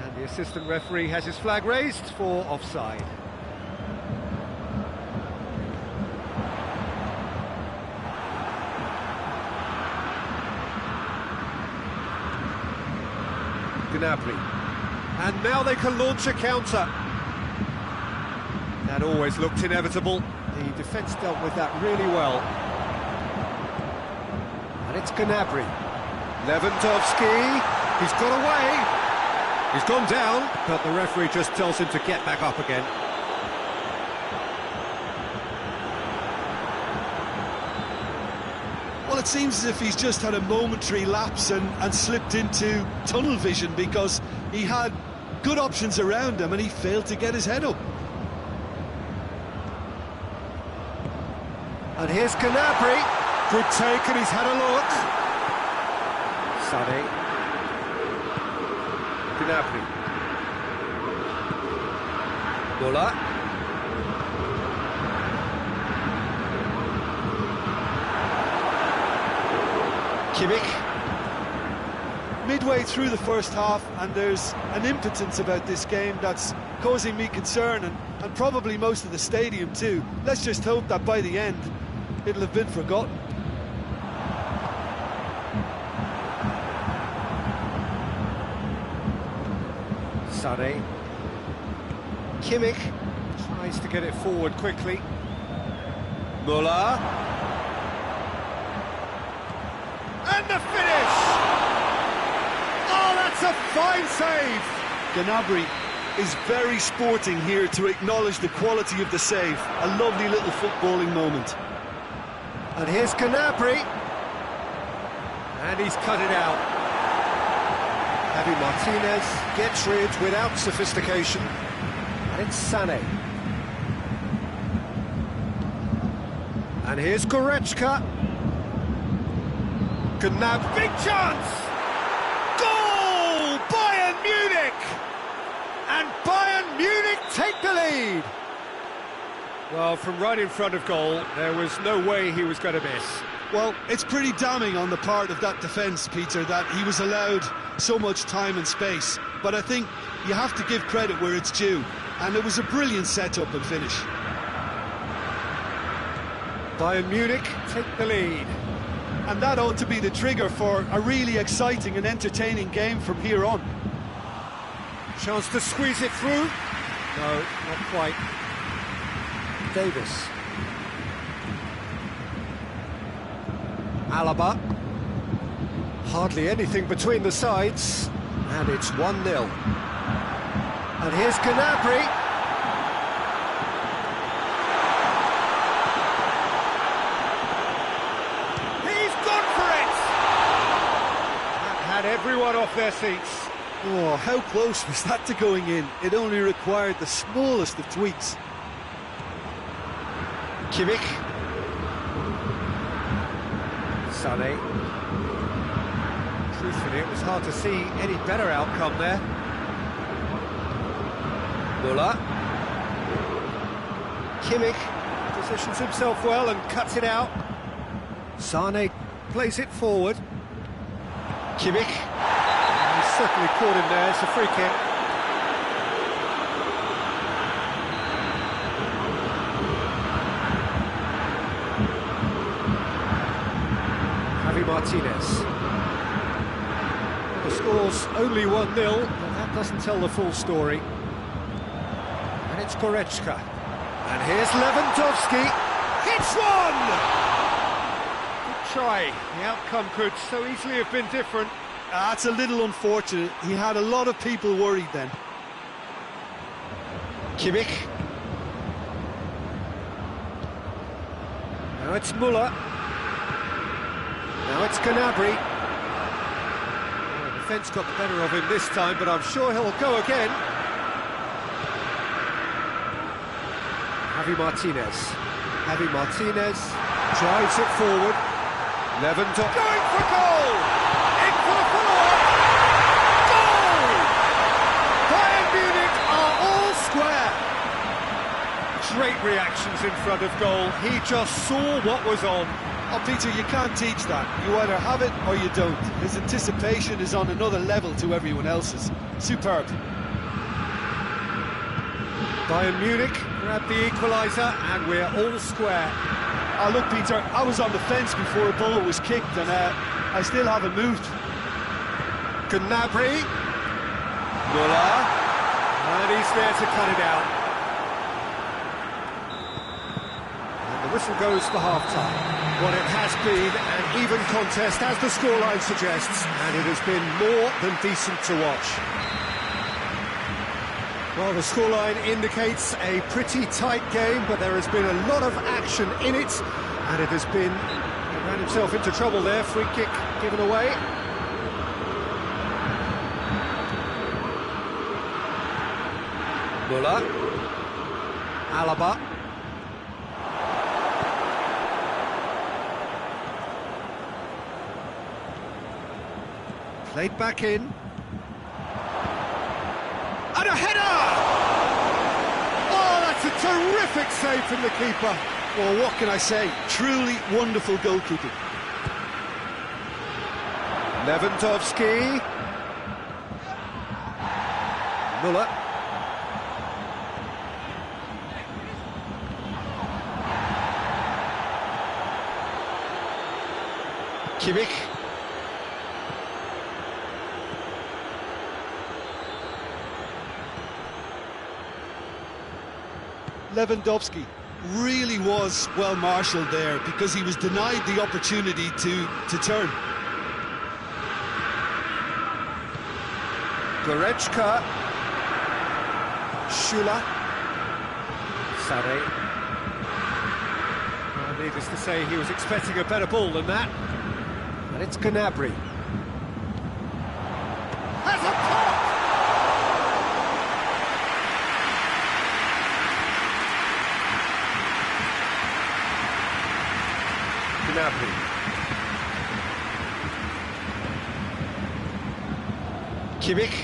And the assistant referee has his flag raised for offside. Gnabry. And now they can launch a counter. That always looked inevitable. The defence dealt with that really well. And it's Gnabry. Lewandowski. He's got away. He's gone down, but the referee just tells him to get back up again. Well, it seems as if he's just had a momentary lapse and slipped into tunnel vision, because he had good options around him and he failed to get his head up. And here's Gnabry. Good take, and he's had a look. Sané. Gnabry. Muller. Kimmich. Midway through the first half, and there's an impotence about this game that's causing me concern, and probably most of the stadium too. Let's just hope that by the end it'll have been forgotten. Sané. Kimmich tries to get it forward quickly. Muller. And the finish! Oh, that's a fine save! Gnabry is very sporting here to acknowledge the quality of the save. A lovely little footballing moment. And here's Gnabry. And he's cut it out. Javi Martinez gets rid without sophistication. And it's Sané. And here's Goretzka. Gnabry, big chance! Goal! Bayern Munich! And Bayern Munich take the lead! Well, from right in front of goal, there was no way he was going to miss. Well, it's pretty damning on the part of that defence, Peter, that he was allowed so much time and space. But I think you have to give credit where it's due, and it was a brilliant setup and finish. Bayern Munich take the lead. And that ought to be the trigger for a really exciting and entertaining game from here on. Chance to squeeze it through. No, not quite. Davis. Alaba. Hardly anything between the sides. And it's 1-0. And here's Gnabry. He's gone for it! That had everyone off their seats. Oh, how close was that to going in? It only required the smallest of tweaks. Kimmich. Sané. Truthfully, it was hard to see any better outcome there. Muller. Kimmich positions himself well and cuts it out. Sané plays it forward. Kimmich. He's certainly caught him there. It's a free kick. Javi Martinez. The score's only 1-0, but that doesn't tell the full story. And it's Goretzka. And here's Lewandowski. Hits one! Good try. The outcome could so easily have been different. That's a little unfortunate. He had a lot of people worried then. Kimmich. Now it's Müller. Now it's Gnabry. Oh, the defence got the better of him this time, but I'm sure he'll go again. Javi Martinez drives it forward. Lewandowski going for goal! In for the follow-up! Goal! Bayern Munich are all square. Great reactions in front of goal. He just saw what was on. Oh, Peter, you can't teach that. You either have it or you don't. His anticipation is on another level to everyone else's. Superb. Bayern Munich grab the equaliser and we're all square. Oh, look, Peter, I was on the fence before a ball was kicked and I still haven't moved. Gnabry. Müller. And he's there to cut it out. And the whistle goes for half-time. What it has been an even contest, as the scoreline suggests, and it has been more than decent to watch. Well, the scoreline indicates a pretty tight game, but there has been a lot of action in it, and it has been... He ran himself into trouble there, free kick given away. Müller. Alaba. Played back in. And a header! Oh, that's a terrific save from the keeper. Well, what can I say? Truly wonderful goalkeeping. Lewandowski. Müller. Kimmich. Lewandowski really was well marshalled there because he was denied the opportunity to turn. Goretzka. Schüller. Sarri. Needless to say, he was expecting a better ball than that. And it's Gnabry. Has a pop! Gnabry. Kimmich.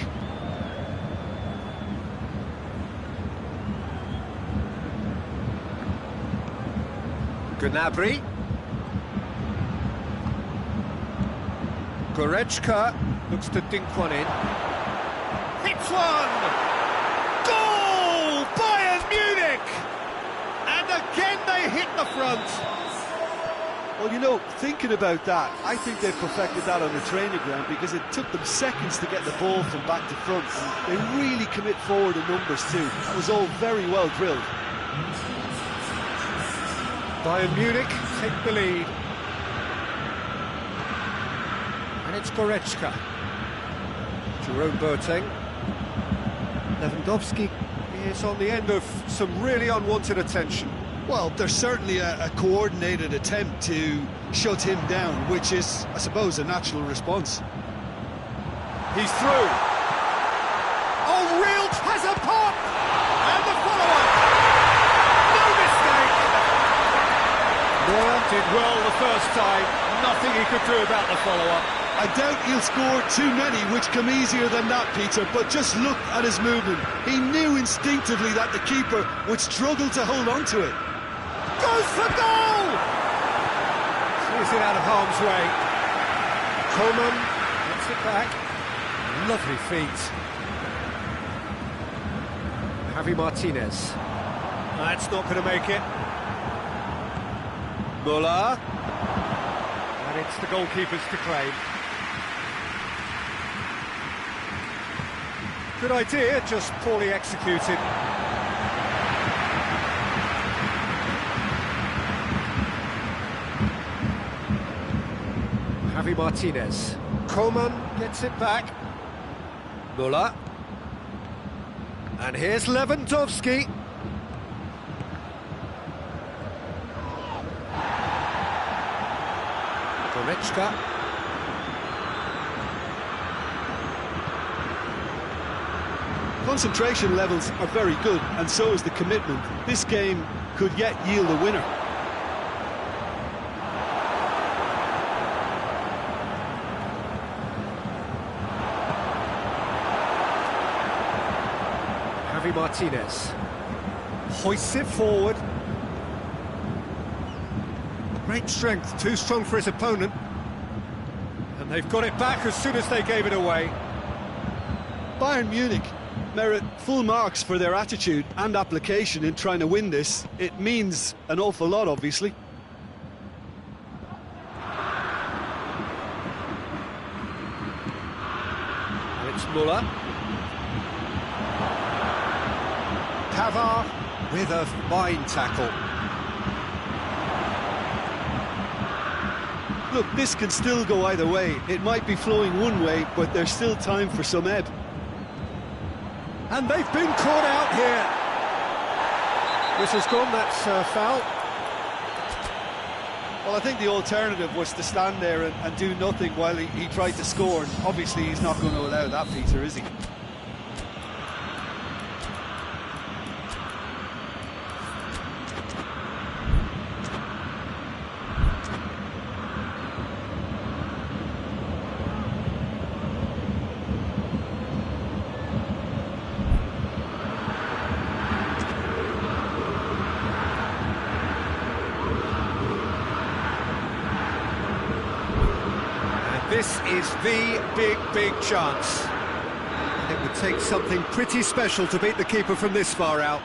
Gnabry. Goretzka looks to dink one in. Hits one! Goal! Bayern Munich! And again they hit the front. Well, you know, thinking about that, I think they've perfected that on the training ground because it took them seconds to get the ball from back to front. And they really commit forward in numbers too. That was all very well drilled. Bayern Munich take the lead. And it's Goretzka. Jerome Boateng. Lewandowski is on the end of some really unwanted attention. Well, there's certainly a coordinated attempt to shut him down, which is, I suppose, a natural response. He's through. Oh, Real has a pop! And the follow-up! No mistake! Neuer did well the first time. Nothing he could do about the follow-up. I doubt he'll score too many, which come easier than that, Peter, but just look at his movement. He knew instinctively that the keeper would struggle to hold on to it. Goes for goal! Clears it out of harm's way. Coman gets it back. Lovely feet. Javi Martinez. That's not going to make it. Müller. And it's the goalkeeper's to claim. Good idea, just poorly executed. Javi Martinez. Coman gets it back. Müller. And here's Lewandowski. Goretzka. Concentration levels are very good, and so is the commitment. This game could yet yield a winner. Javi Martinez hoists it forward. Great strength, too strong for his opponent. And they've got it back as soon as they gave it away. Bayern Munich merit full marks for their attitude and application in trying to win this. It means an awful lot, obviously. And it's Müller. Pavard with a fine tackle. Look, this can still go either way. It might be flowing one way, but there's still time for some ebb. And they've been caught out here. This has gone, that's foul. Well, I think the alternative was to stand there and do nothing while he tried to score. And obviously, he's not going to allow that, Peter, is he? This is the big chance. And it would take something pretty special to beat the keeper from this far out.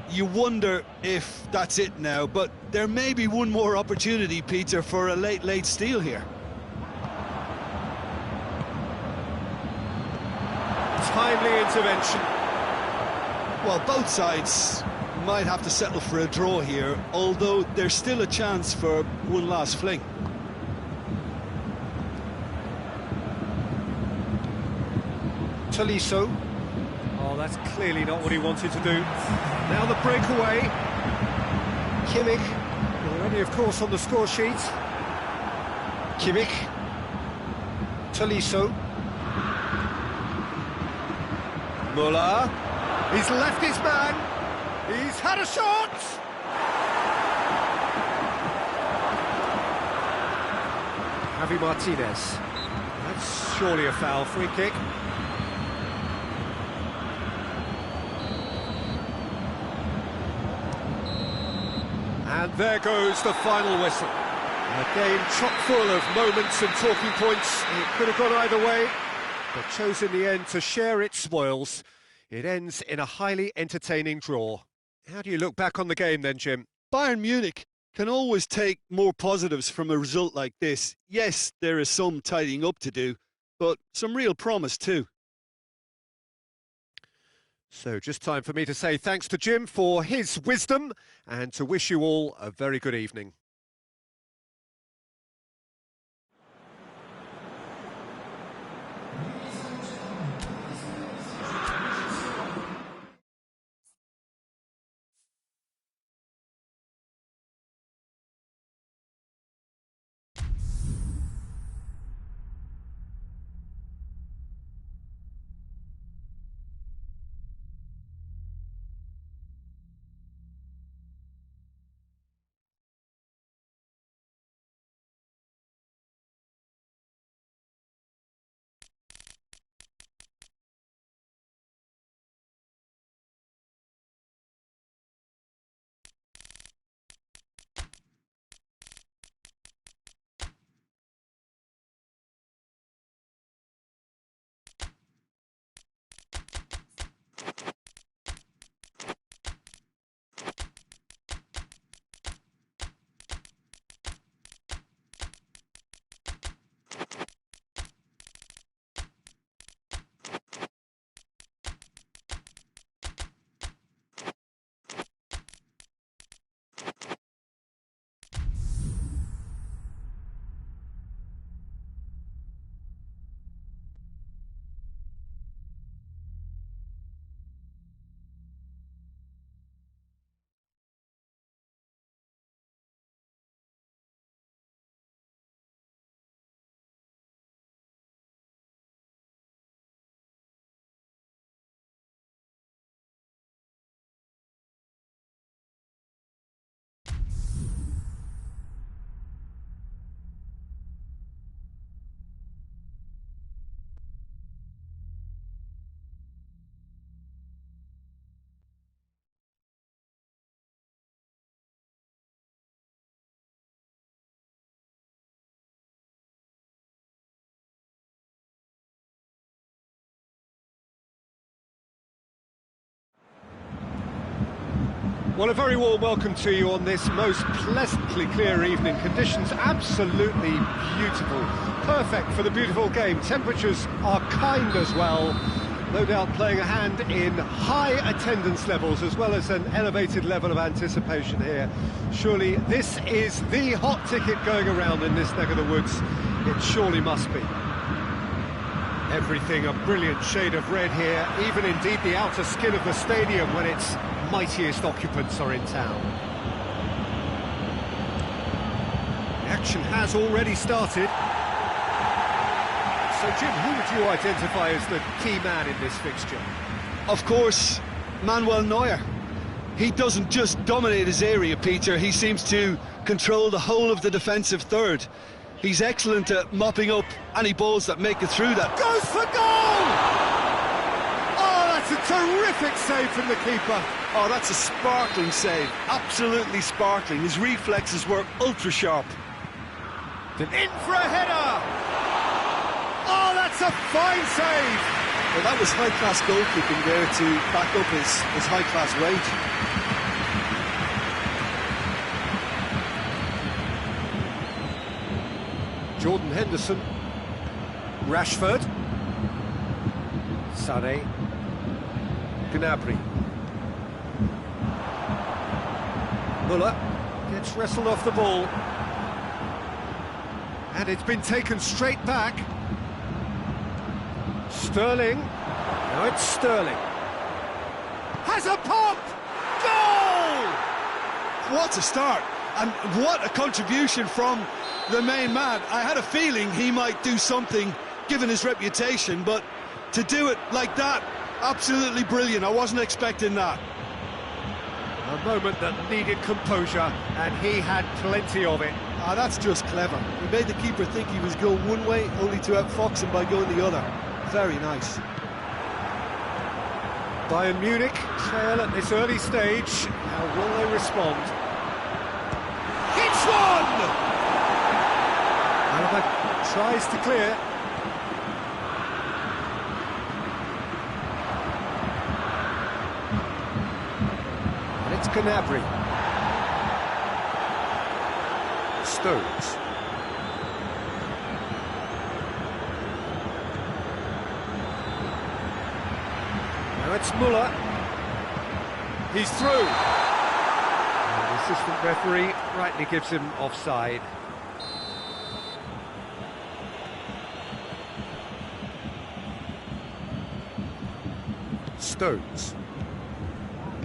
You wonder if that's it now, but there may be one more opportunity, Peter, for a late steal here. Timely intervention. Well, both sides might have to settle for a draw here, although there's still a chance for one last fling. Tolisso. Oh, that's clearly not what he wanted to do. Now the breakaway. Kimmich, already of course on the score sheet. Kimmich. Tolisso. Müller. He's left his man. He's had a shot! Javi Martinez. That's surely a foul, free kick. And there goes the final whistle. A game chock full of moments and talking points. It could have gone either way, but chose in the end to share its spoils. It ends in a highly entertaining draw. How do you look back on the game then, Jim? Bayern Munich can always take more positives from a result like this. Yes, there is some tidying up to do, but some real promise too. So just time for me to say thanks to Jim for his wisdom and to wish you all a very good evening. Well, a very warm welcome to you on this most pleasantly clear evening. Conditions absolutely beautiful, perfect for the beautiful game. Temperatures are kind as well, no doubt playing a hand in high attendance levels as well as an elevated level of anticipation here. Surely this is the hot ticket going around in this neck of the woods. It surely must be. Everything a brilliant shade of red here, even indeed the outer skin of the stadium when its mightiest occupants are in town. The action has already started. So Jim, who would you identify as the key man in this fixture? Of course, Manuel Neuer. He doesn't just dominate his area, Peter, he seems to control the whole of the defensive third. He's excellent at mopping up any balls that make it through that. Goes for goal! Oh, that's a terrific save from the keeper. Oh, that's a sparkling save, absolutely sparkling. His reflexes were ultra sharp. In for a header! Oh, that's a fine save! Well, that was high-class goalkeeping there to back up his high-class wage. Jordan Henderson, Rashford, Sané, Gnabry. Muller gets wrestled off the ball. And it's been taken straight back. Sterling, now it's Sterling. Has a pop! Goal! What a start, and what a contribution from the main man. I had a feeling he might do something, given his reputation, but to do it like that, absolutely brilliant. I wasn't expecting that. A moment that needed composure, and he had plenty of it. Ah, that's just clever. He made the keeper think he was going one way, only to outfox him by going the other. Very nice. Bayern Munich trail at this early stage. How will they respond? It's one! Alaba tries to clear. And it's Gnabry. Stones. Now it's Muller. He's through. And the assistant referee rightly gives him offside. Stones.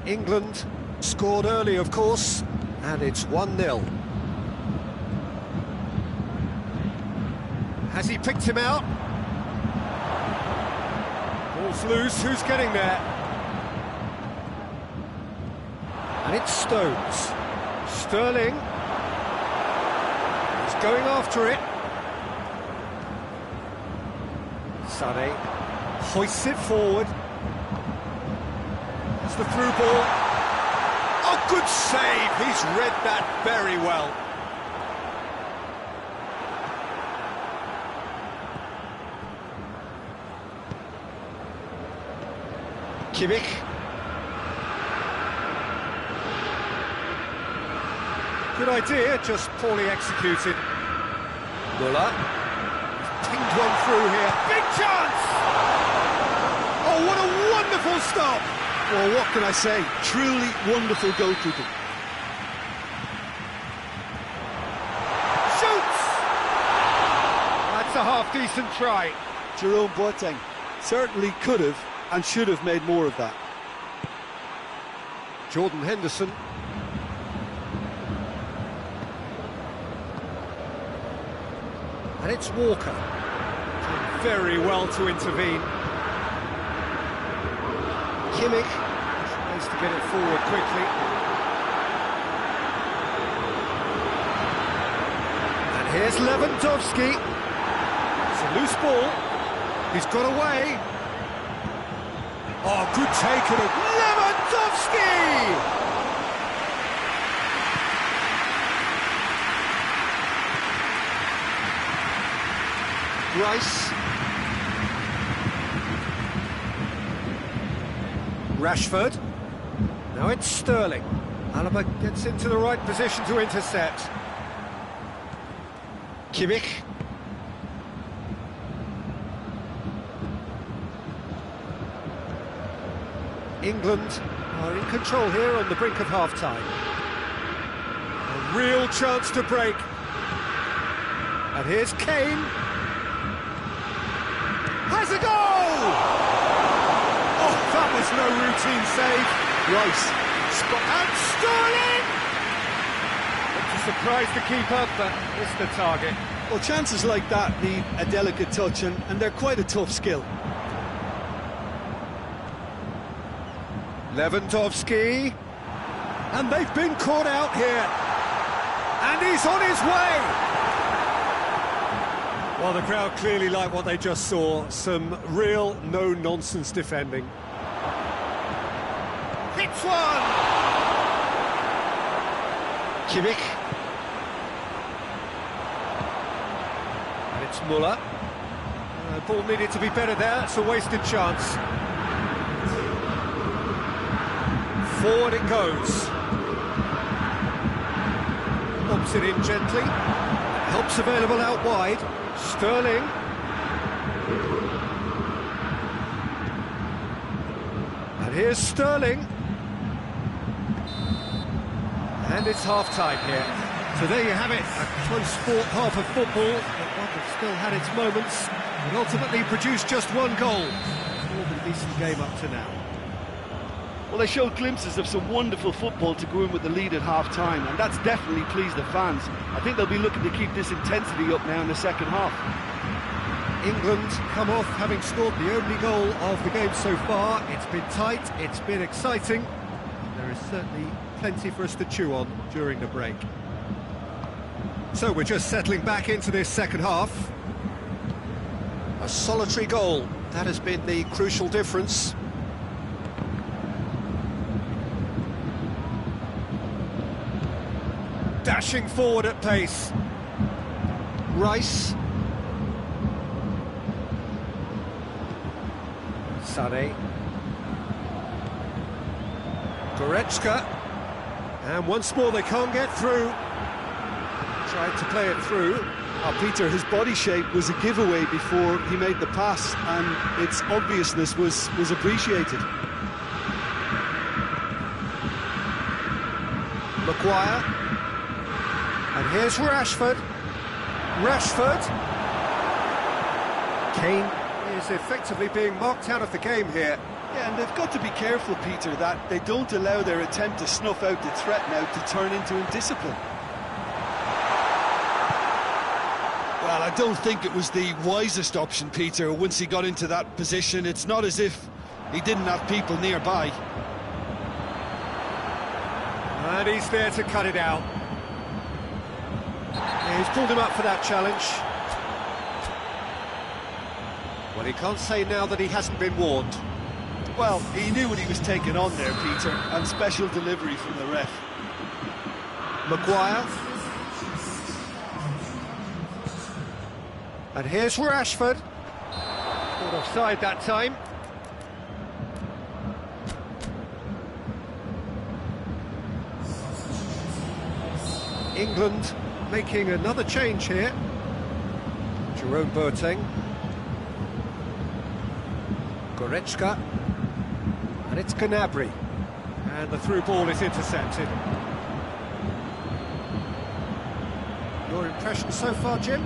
England scored early, of course, and it's 1-0. Has he picked him out? Ball's loose, who's getting there? And it's Stones. Sterling. He's going after it. Sané hoists it forward. It's the through ball. Oh, good save! He's read that very well. Kimmich. Good idea, just poorly executed. Muller. Pinged one through here. Big chance! Oh, what a wonderful stop! Well, what can I say? Truly wonderful goalkeeping. Shoots! That's a half-decent try. Jerome Boateng certainly could have and should have made more of that. Jordan Henderson. And it's Walker. Did very well to intervene. Kimmich tries to get it forward quickly. And here's Lewandowski. It's a loose ball. He's got away. Oh, good take of Lewandowski! Rice. Rashford. Now it's Sterling. Alaba gets into the right position to intercept. Kimmich. England are in control here on the brink of half-time. A real chance to break. And here's Kane. Has a goal! Oh, that was no routine save. Rice. And Sterling! It's a surprise to keep up, but it's the target. Well, chances like that need a delicate touch, and they're quite a tough skill. Lewandowski. And they've been caught out here. And he's on his way! Well, the crowd clearly like what they just saw. Some real no-nonsense defending. Hits one! Kimmich. And it's Muller. Ball needed to be better there. It's a wasted chance. Forward it goes. Lobs it in gently. Helps available out wide. Sterling. And here's Sterling. And it's half-time here. So there you have it, a close-fought half of football, but one that still had its moments, and ultimately produced just one goal. All been a decent game up to now. Well, they showed glimpses of some wonderful football to go in with the lead at half-time, and that's definitely pleased the fans. I think they'll be looking to keep this intensity up now in the second half. England come off having scored the only goal of the game so far. It's been tight, it's been exciting. There is certainly plenty for us to chew on during the break. So we're just settling back into this second half. A solitary goal, that has been the crucial difference. Dashing forward at pace. Rice. Sané. Goretzka. And once more they can't get through. Tried to play it through. Oh, Peter, his body shape was a giveaway before he made the pass, and its obviousness was appreciated. Maguire. And here's Rashford. Rashford. Kane is effectively being marked out of the game here. Yeah, and they've got to be careful, Peter, that they don't allow their attempt to snuff out the threat now to turn into indiscipline. Well, I don't think it was the wisest option, Peter. Once he got into that position, it's not as if he didn't have people nearby. And he's there to cut it out. He's pulled him up for that challenge. Well, he can't say now that he hasn't been warned. Well, he knew what he was taking on there, Peter, and special delivery from the ref. Maguire. And here's Rashford. Caught offside that time. England making another change here. Jerome Boateng. Goretzka. And it's Gnabry. And the through ball is intercepted. Your impression so far, Jim?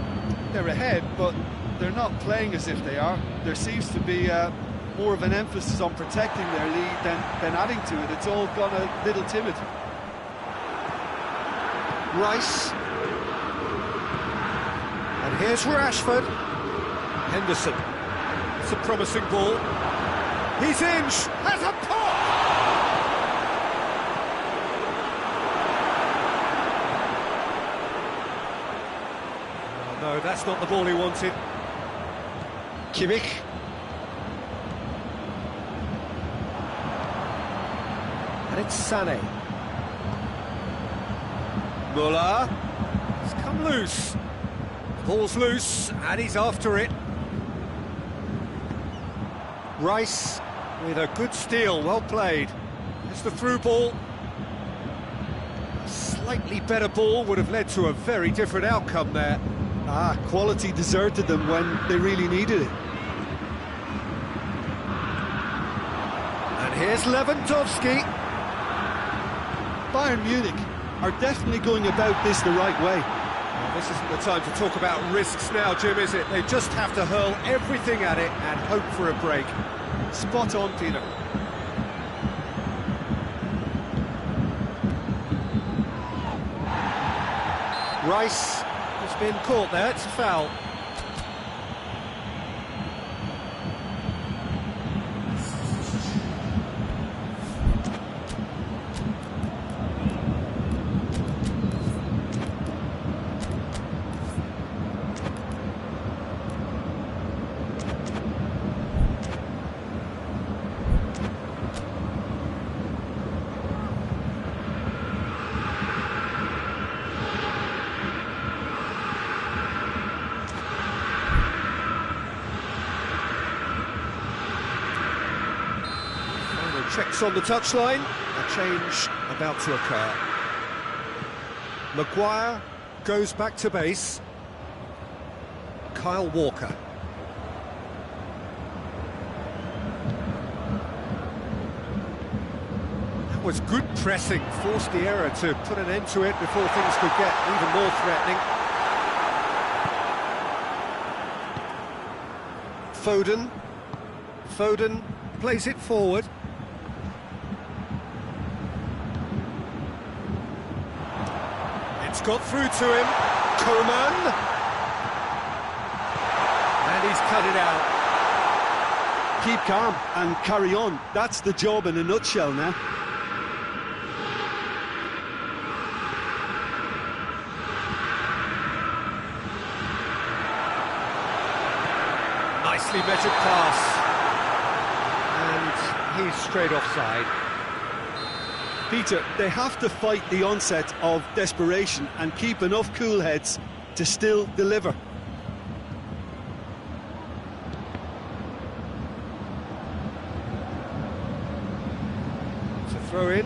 They're ahead, but they're not playing as if they are. There seems to be more of an emphasis on protecting their lead than adding to it. It's all gone a little timid. Rice. And here's Rashford. Henderson. It's a promising ball. He's in. Has a pop! Oh, no, that's not the ball he wanted. Kimmich. And it's Sané. Muller. He's come loose. Ball's loose, and he's after it. Rice with a good steal, well played. It's the through ball. slightly better ball would have led to a very different outcome there. Quality deserted them when they really needed it. And here's Lewandowski. Bayern Munich are definitely going about this the right way. Well, this isn't the time to talk about risks now, Jim, is it? They just have to hurl everything at it and hope for a break. Spot on, Peter. Rice has been caught there, it's a foul. Checks on the touchline, a change about to occur. Maguire goes back to base. Kyle Walker. That was good pressing, forced the error to put an end to it before things could get even more threatening. Foden plays it forward. It's got through to him. Coman. And he's cut it out. Keep calm and carry on. That's the job in a nutshell now. Nicely measured pass. And he's straight offside. Peter, they have to fight the onset of desperation and keep enough cool heads to still deliver. It's a throw in.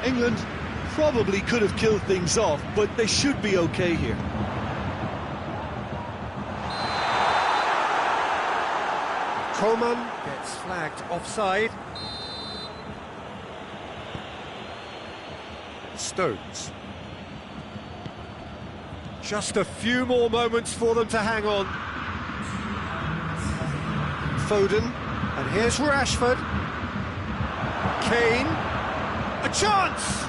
England probably could have killed things off, but they should be okay here. Coman gets flagged offside. Stones. Just a few more moments for them to hang on. Foden, and here's Rashford. Kane, a chance!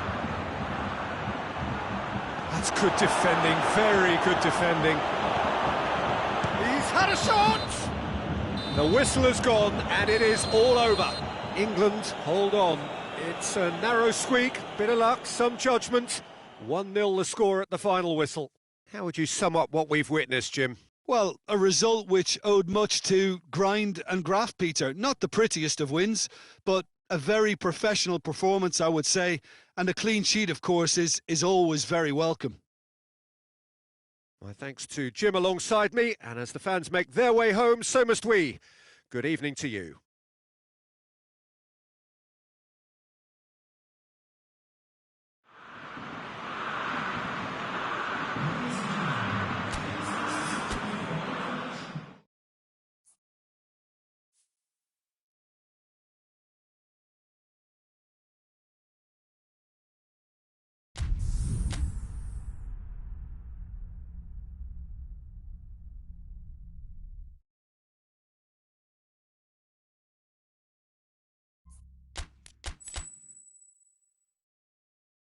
That's good defending, very good defending. He's had a shot! The whistle has gone, and it is all over. England hold on. It's a narrow squeak, bit of luck, some judgment. 1-0 the score at the final whistle. How would you sum up what we've witnessed, Jim? Well, a result which owed much to grind and graft, Peter. Not the prettiest of wins, but a very professional performance, I would say. And a clean sheet, of course, is always very welcome. My thanks to Jim alongside me, and as the fans make their way home, so must we. Good evening to you.